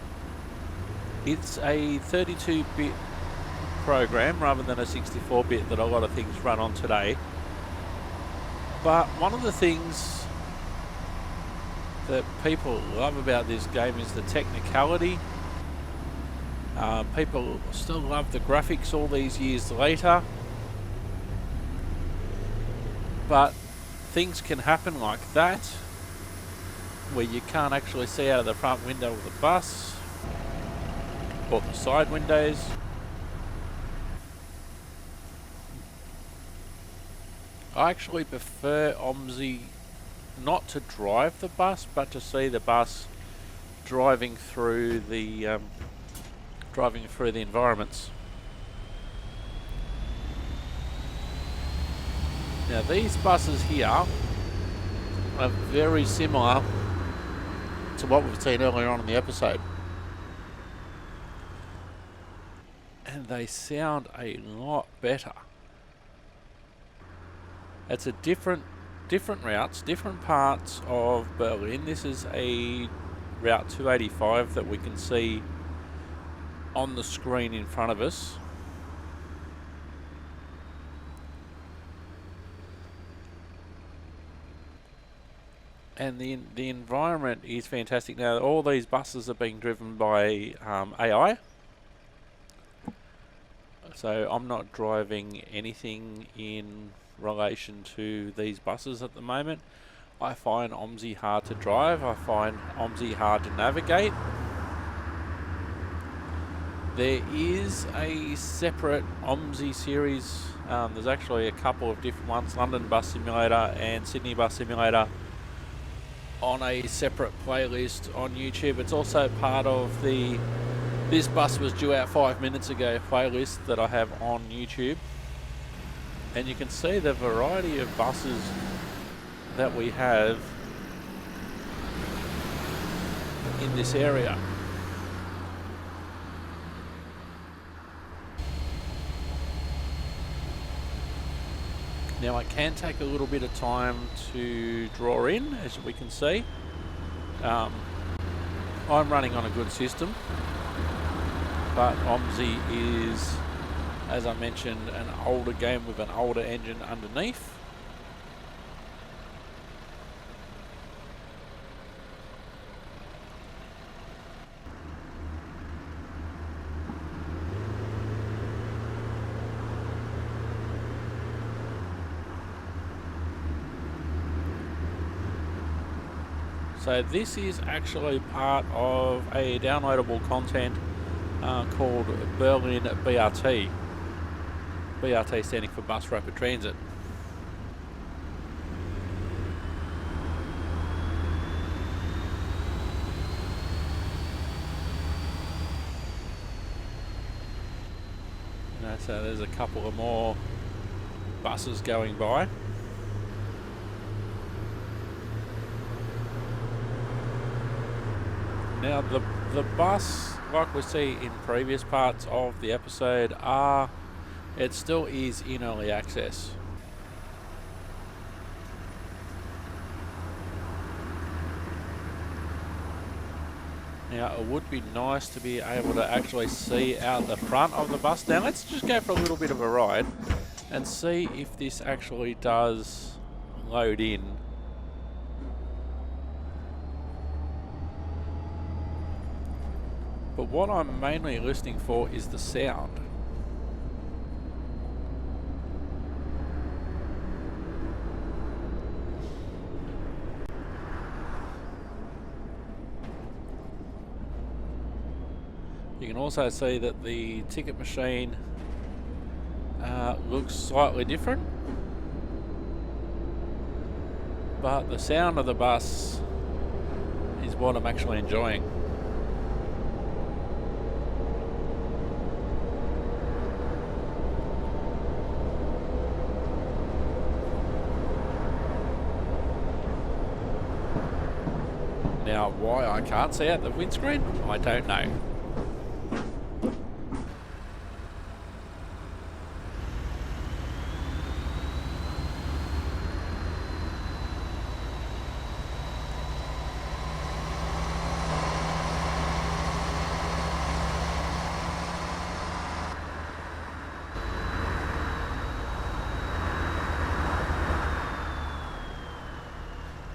It's a 32-bit program rather than a 64-bit that a lot of things run on today. But one of the things that people love about this game is the technicality. People still love the graphics all these years later. But things can happen like that, where you can't actually see out of the front window of the bus or the side windows. I actually prefer OMSI not to drive the bus, but to see the bus driving through the environments. Now these buses here are very similar to what we've seen earlier on in the episode, and they sound a lot better. It's a different routes, different parts of Berlin. This is a Route 285 that we can see on the screen in front of us. And the environment is fantastic. Now all these buses are being driven by AI. So I'm not driving anything in relation to these buses at the moment. I find OMSI hard to drive. I find OMSI hard to navigate. There is a separate OMSI series. There's actually a couple of different ones, London Bus Simulator and Sydney Bus Simulator, on a separate playlist on YouTube. It's also part of the This Bus Was Due Out 5 Minutes Ago playlist that I have on YouTube. And you can see the variety of buses that we have in this area. Now it can take a little bit of time to draw in, as we can see. I'm running on a good system, but OMSI is, as I mentioned, an older game with an older engine underneath. So this is actually part of a downloadable content called Berlin BRT. BRT standing for Bus Rapid Transit. So there's a couple of more buses going by. Now the bus, like we see in previous parts of the episode, it still is in early access. Now it would be nice to be able to actually see out the front of the bus. Now let's just go for a little bit of a ride and see if this actually does load in. But what I'm mainly listening for is the sound. You can also see that the ticket machine looks slightly different, but the sound of the bus is what I'm actually enjoying. Now, why I can't see out the windscreen, I don't know.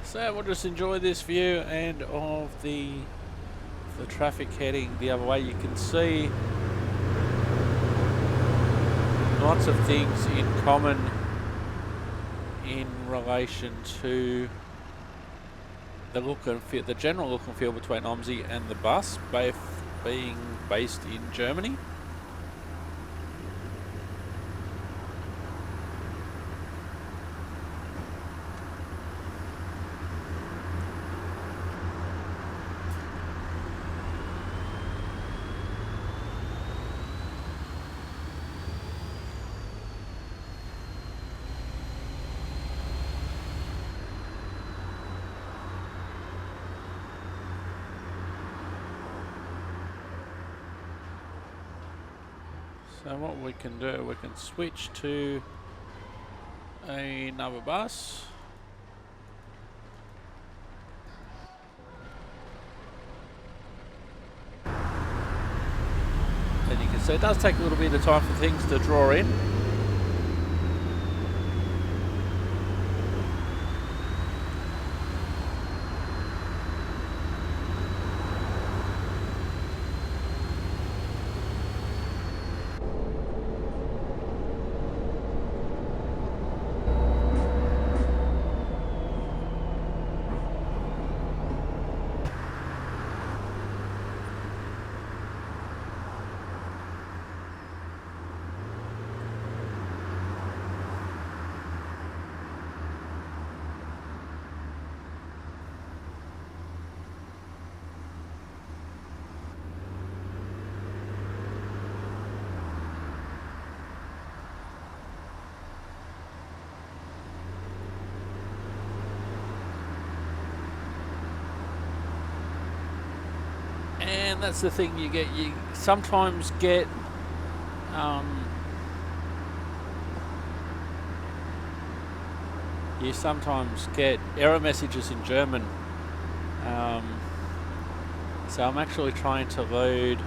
So we'll just enjoy this view and of the traffic heading the other way. You can see lots of things in common in relation to the look and feel, the general look and feel between OMSI and the bus, both being based in Germany. So what we can do, we can switch to another bus. And you can see it does take a little bit of time for things to draw in. And that's the thing, you sometimes get error messages in German. So I'm actually trying to load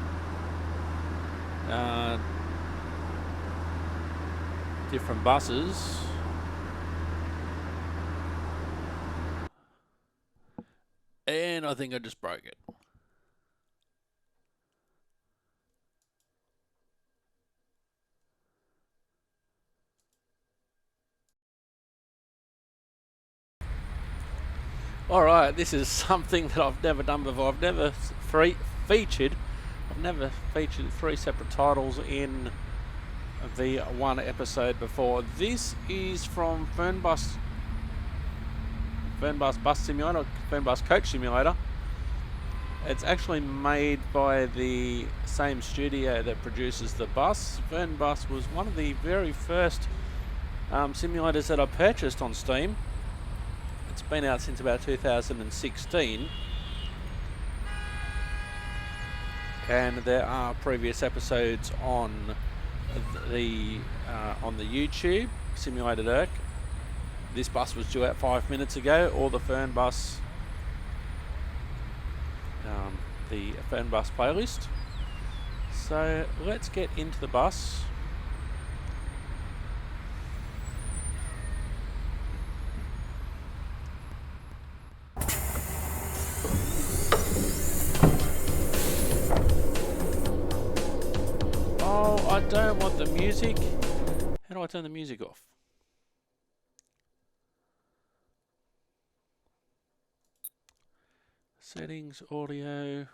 different buses. And I think I just broke it. Alright, this is something that I've never done before. I've never featured 3 separate titles in the one episode before. This is from Fernbus Bus Simulator, Fernbus Coach Simulator. It's actually made by the same studio that produces the bus. Fernbus was one of the very first simulators that I purchased on Steam. It's been out since about 2016. And there are previous episodes on the YouTube, Simulated Irk. This bus was due out 5 minutes ago, or the Fernbus playlist. So let's get into the bus. Oh, I don't want the music. How do I turn the music off? Settings, audio.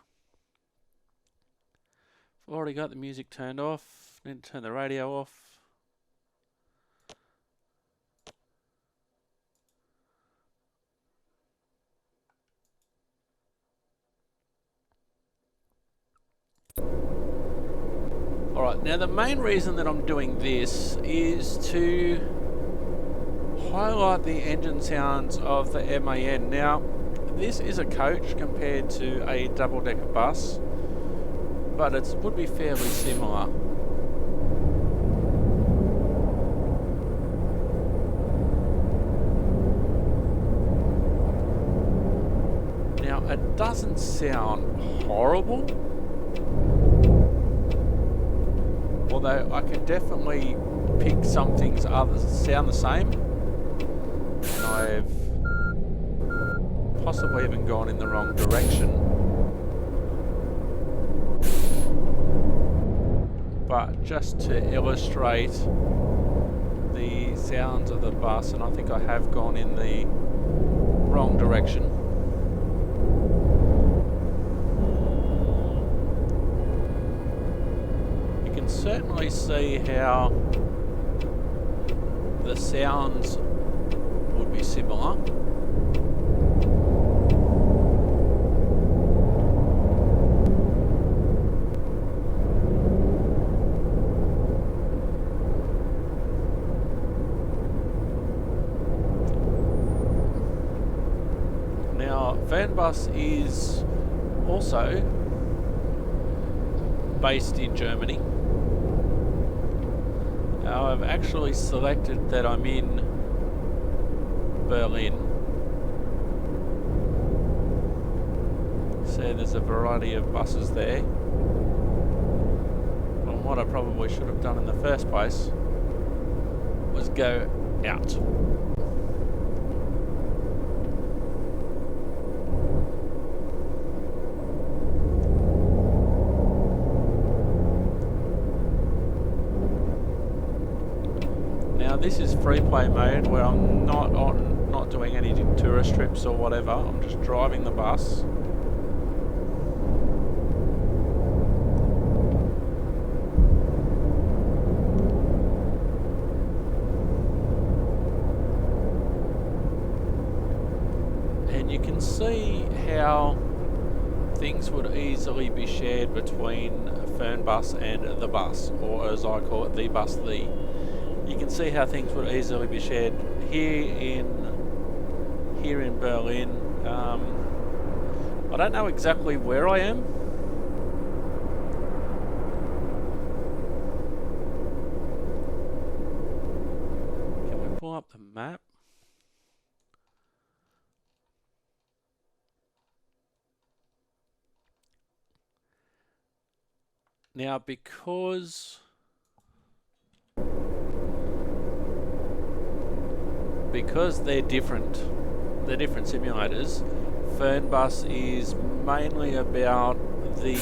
I've already got the music turned off. Need to turn the radio off. Alright, now the main reason that I'm doing this is to highlight the engine sounds of the MAN. Now, this is a coach compared to a double-decker bus, but it would be fairly similar. Now, it doesn't sound horrible, although I can definitely pick some things others sound the same, and I've possibly even gone in the wrong direction. But just to illustrate the sounds of the bus, and I think I have gone in the wrong direction. You can certainly see how the sounds would be similar. Fernbus is also based in Germany. Now I've actually selected that I'm in Berlin. So there's a variety of buses there. Well, what I probably should have done in the first place was go out. This is free play mode, where I'm not doing any tourist trips or whatever. I'm just driving the bus. And you can see how things would easily be shared between Fernbus and the bus, or as I call it, the bus. You can see how things would easily be shared here in Berlin. I don't know exactly where I am. Can we pull up the map? Now, because they're different simulators, Fernbus is mainly about the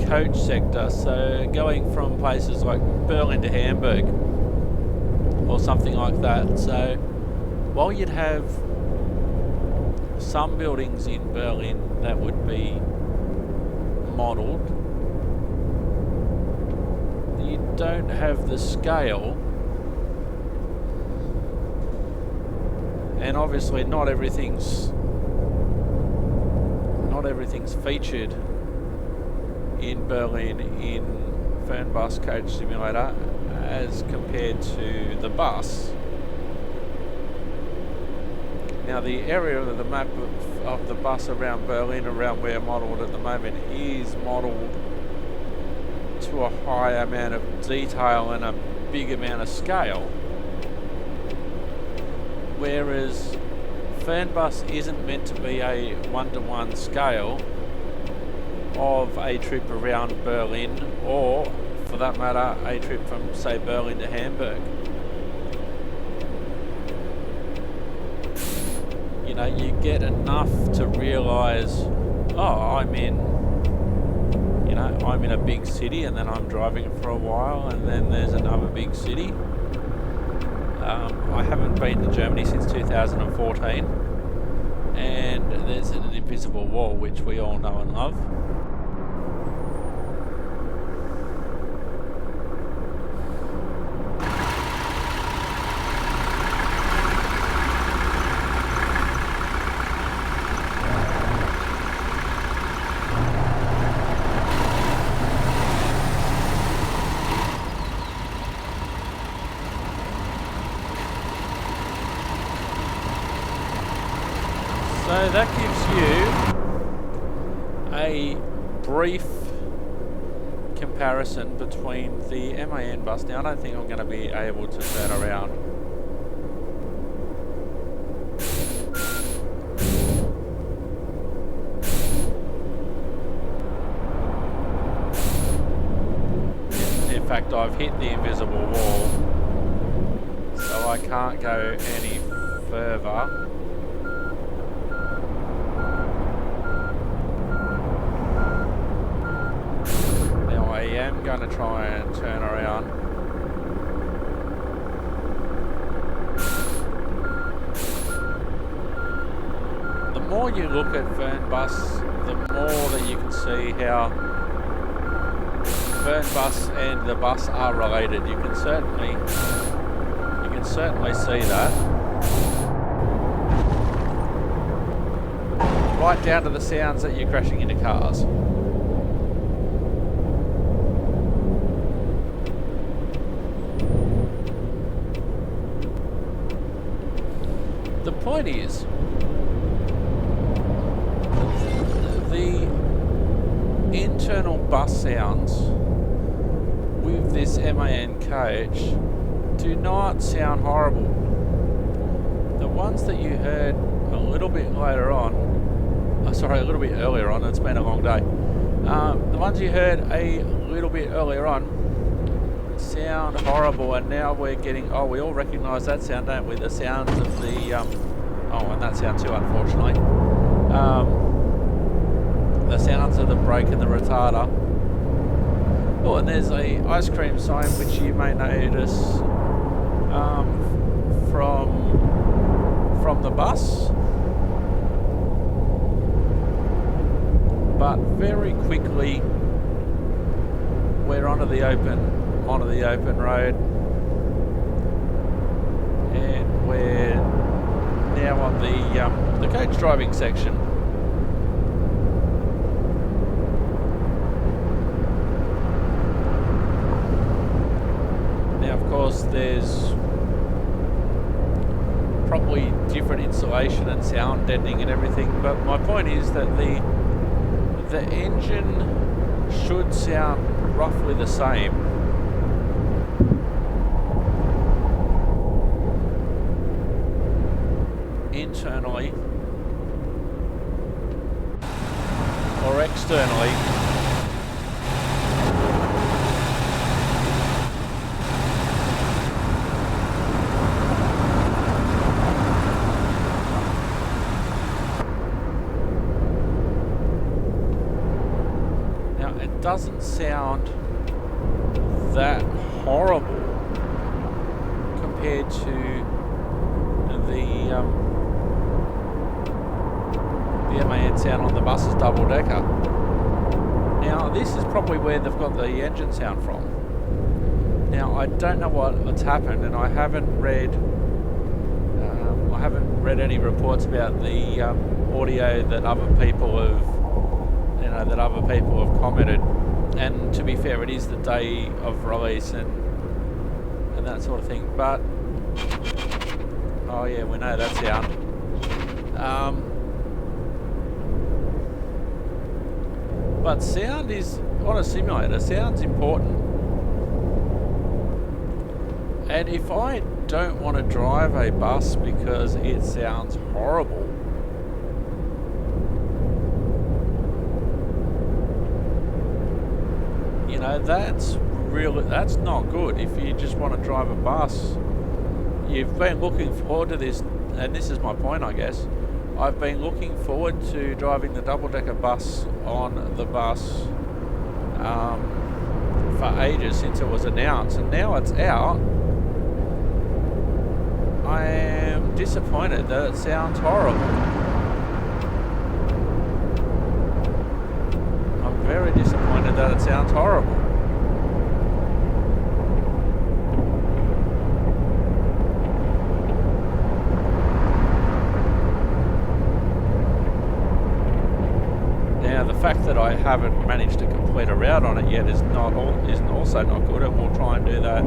coach sector, so going from places like Berlin to Hamburg or something like that. So while you'd have some buildings in Berlin that would be modelled, you don't have the scale. And obviously not everything's not everything's featured in Berlin in Fernbus Coach Simulator as compared to the bus. Now the area of the map of the bus around Berlin, around where modelled at the moment, is modelled to a high amount of detail and a big amount of scale, whereas Fernbus isn't meant to be a one-to-one scale of a trip around Berlin, or for that matter a trip from, say, Berlin to Hamburg. You know, you get enough to realise, oh, I'm in a big city, and then I'm driving for a while, and then there's another big city. I haven't been to Germany since 2014, and there's an invisible wall, which we all know and love. So that gives you a brief comparison between the MAN bus. Now I don't think I'm going to be able to turn around. In fact, I've hit the invisible wall, so I can't go any further. I'm going to try and turn around. The more you look at Fernbus, the more that you can see how Fernbus and the bus are related. You can certainly see that. Right down to the sounds that you're crashing into cars. The point is, the internal bus sounds with this MAN coach do not sound horrible. The ones that you heard a little bit earlier on, it's been a long day. The ones you heard a little bit earlier on sound horrible, and now we're getting, we all recognise that sound, don't we? The sounds of the and that sound too, unfortunately. The sounds of the brake and the retarder. Oh, and there's a ice cream sign which you may notice from the bus, but very quickly we're onto the open road, and we're now on the coach driving section. Now, of course, there's probably different insulation and sound deadening and everything, but my point is that the engine should sound roughly the same. Internally or externally. Now, it doesn't sound that horrible compared to the MAN sound on the bus's double-decker. Now, this is probably where they've got the engine sound from. Now, I don't know what's happened, and I haven't read any reports about the audio that other people have you know, that other people have commented. And to be fair, it is the day of release and that sort of thing. But oh yeah, we know that sound. But sound is, on a simulator, sound's important. And if I don't want to drive a bus because it sounds horrible, you know, that's not good. If you just want to drive a bus, you've been looking forward to this, and this is my point, I guess. I've been looking forward to driving the double-decker bus on the bus for ages, since it was announced, and now it's out. I am disappointed that it sounds horrible. I'm very disappointed that it sounds horrible. Now, the fact that I haven't managed to complete a route on it yet isn't also not good, and we'll try and do that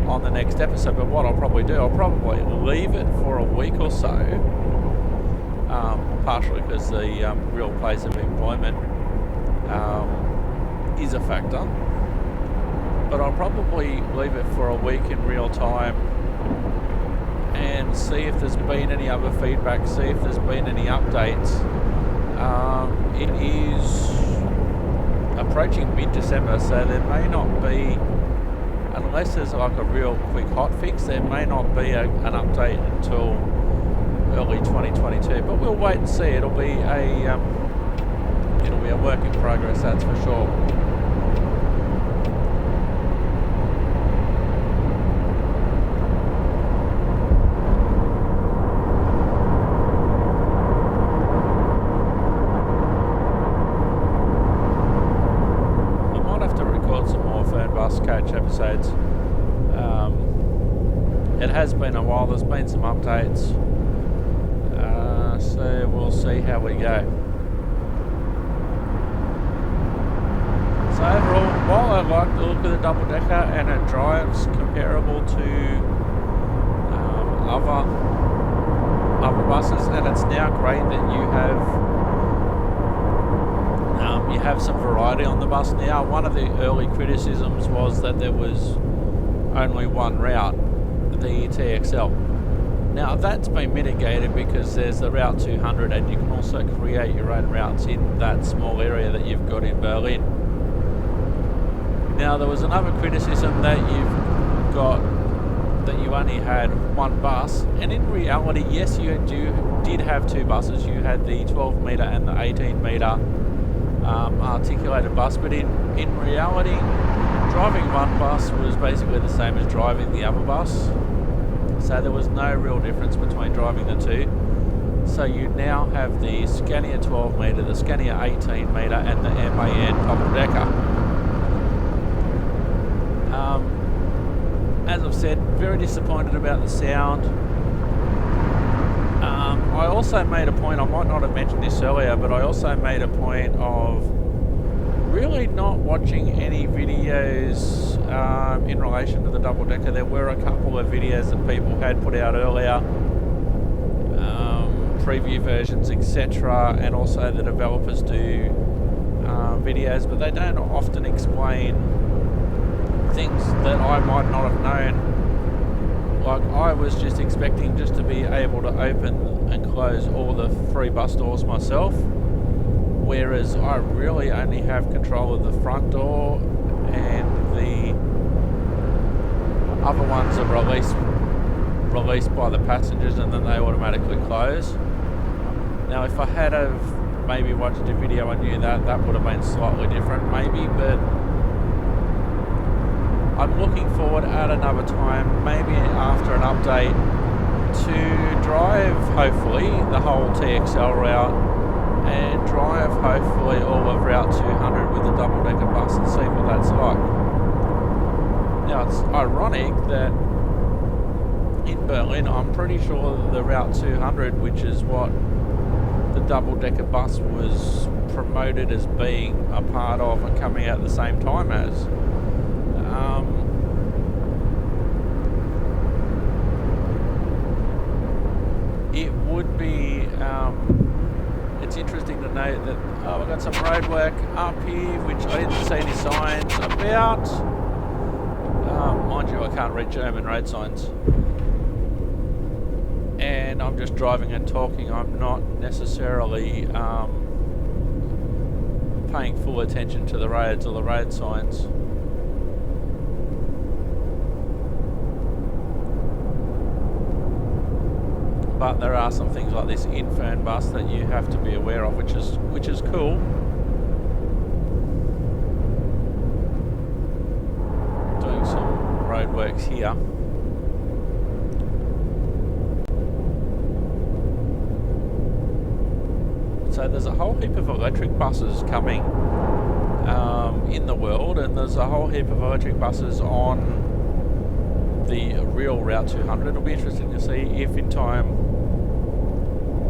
on the next episode. But what I'll probably do, I'll probably leave it for a week or so, partially because the real place of employment is a factor, but I'll probably leave it for a week in real time and see if there's been any other feedback, see if there's been any updates. It is approaching mid-December, so there may not be, unless there's like a real quick hot fix, there may not be an update until early 2022. But we'll wait and see. It'll be a work in progress, that's for sure. Coach episodes. It has been a while. There's been some updates, so we'll see how we go. So overall, while I like the look of the double decker and it drives comparable to other buses, and it's now great that you have some variety on the bus now. One of the early criticisms was that there was only one route, the TXL. Now that's been mitigated because there's the Route 200, and you can also create your own routes in that small area that you've got in Berlin. Now there was another criticism that you only had one bus, and in reality, yes, you did have two buses. You had the 12 metre and the 18 metre articulated bus, but in reality, driving one bus was basically the same as driving the other bus, so there was no real difference between driving the two. So you now have the Scania 12 metre, the Scania 18 metre, and the MAN double decker. As I've said, very disappointed about the sound. I also made a point, I might not have mentioned this earlier, but I also made a point of really not watching any videos in relation to the double decker. There were a couple of videos that people had put out earlier, preview versions, etc., and also the developers do videos, but they don't often explain things that I might not have known. Like, I was just expecting just to be able to open and close all the three bus doors myself, whereas I really only have control of the front door, and the other ones are released by the passengers, and then they automatically close. Now if I had have maybe watched a video and knew that would have been slightly different maybe, but I'm looking forward at another time, maybe after an update, to drive hopefully the whole TXL route and drive hopefully all of Route 200 with the double decker bus and see what that's like. Now it's ironic that in Berlin, I'm pretty sure the Route 200, which is what the double decker bus was promoted as being a part of and coming out at the same time as. It would be, it's interesting to note that, we've got some road work up here, which I didn't see any signs about. Mind you, I can't read German road signs. And I'm just driving and talking. I'm not necessarily paying full attention to the roads or the road signs. But there are some things like this in Fernbus that you have to be aware of, which is cool. Doing some roadworks here. So there's a whole heap of electric buses coming in the world, and there's a whole heap of electric buses on the real Route 200. It'll be interesting to see if in time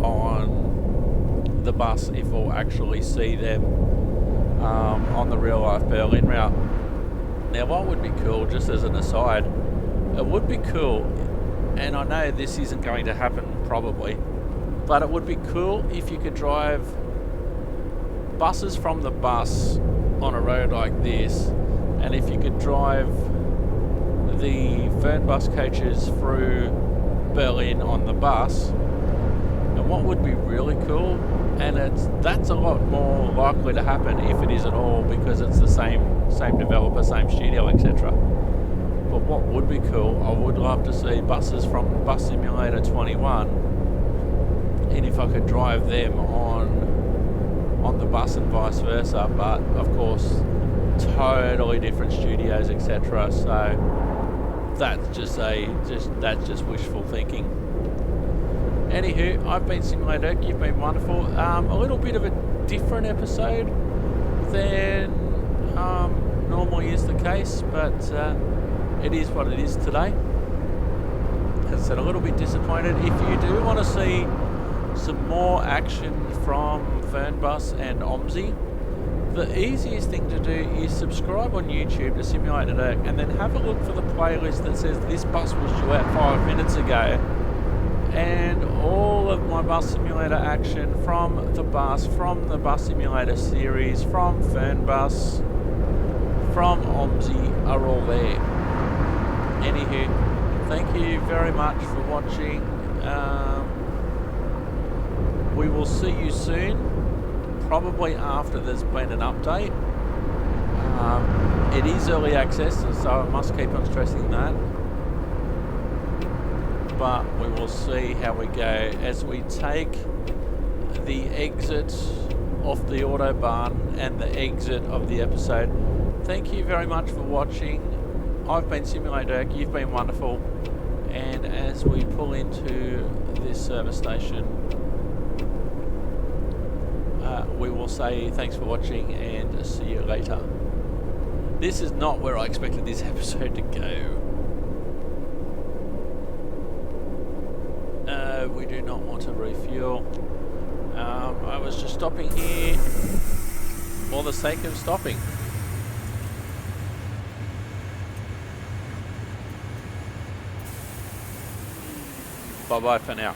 on the bus, if we'll actually see them on the real life Berlin route. Now what would be cool, just as an aside, it would be cool, and I know this isn't going to happen probably, but it would be cool if you could drive buses from the bus on a road like this, and if you could drive the Fernbus coaches through Berlin on the bus. And what would be really cool, and that's a lot more likely to happen if it is at all, because it's the same developer, same studio, etc. But what would be cool, I would love to see buses from Bus Simulator 21, and if I could drive them on the bus and vice versa, but of course totally different studios, etc. So that's just wishful thinking. Anywho, I've been Simulator, you've been wonderful. A little bit of a different episode than normally is the case, but it is what it is today. As I said, a little bit disappointed. If you do want to see some more action from Fernbus and OMSI, the easiest thing to do is subscribe on YouTube to Simulator Dirk, and then have a look for the playlist that says this bus was due out 5 minutes ago, and all of my bus simulator action from the bus simulator series, from Fernbus, from OMSI are all there. Anywho, thank you very much for watching. We will see you soon, probably after there's been an update. It is early access, so I must keep on stressing that. But we will see how we go as we take the exit off the Autobahn and the exit of the episode. Thank you very much for watching. I've been Simulator Dirk, you've been wonderful. And as we pull into this service station, we will say thanks for watching and see you later. This is not where I expected this episode to go. We do not want to refuel. I was just stopping here for the sake of stopping. Bye bye for now.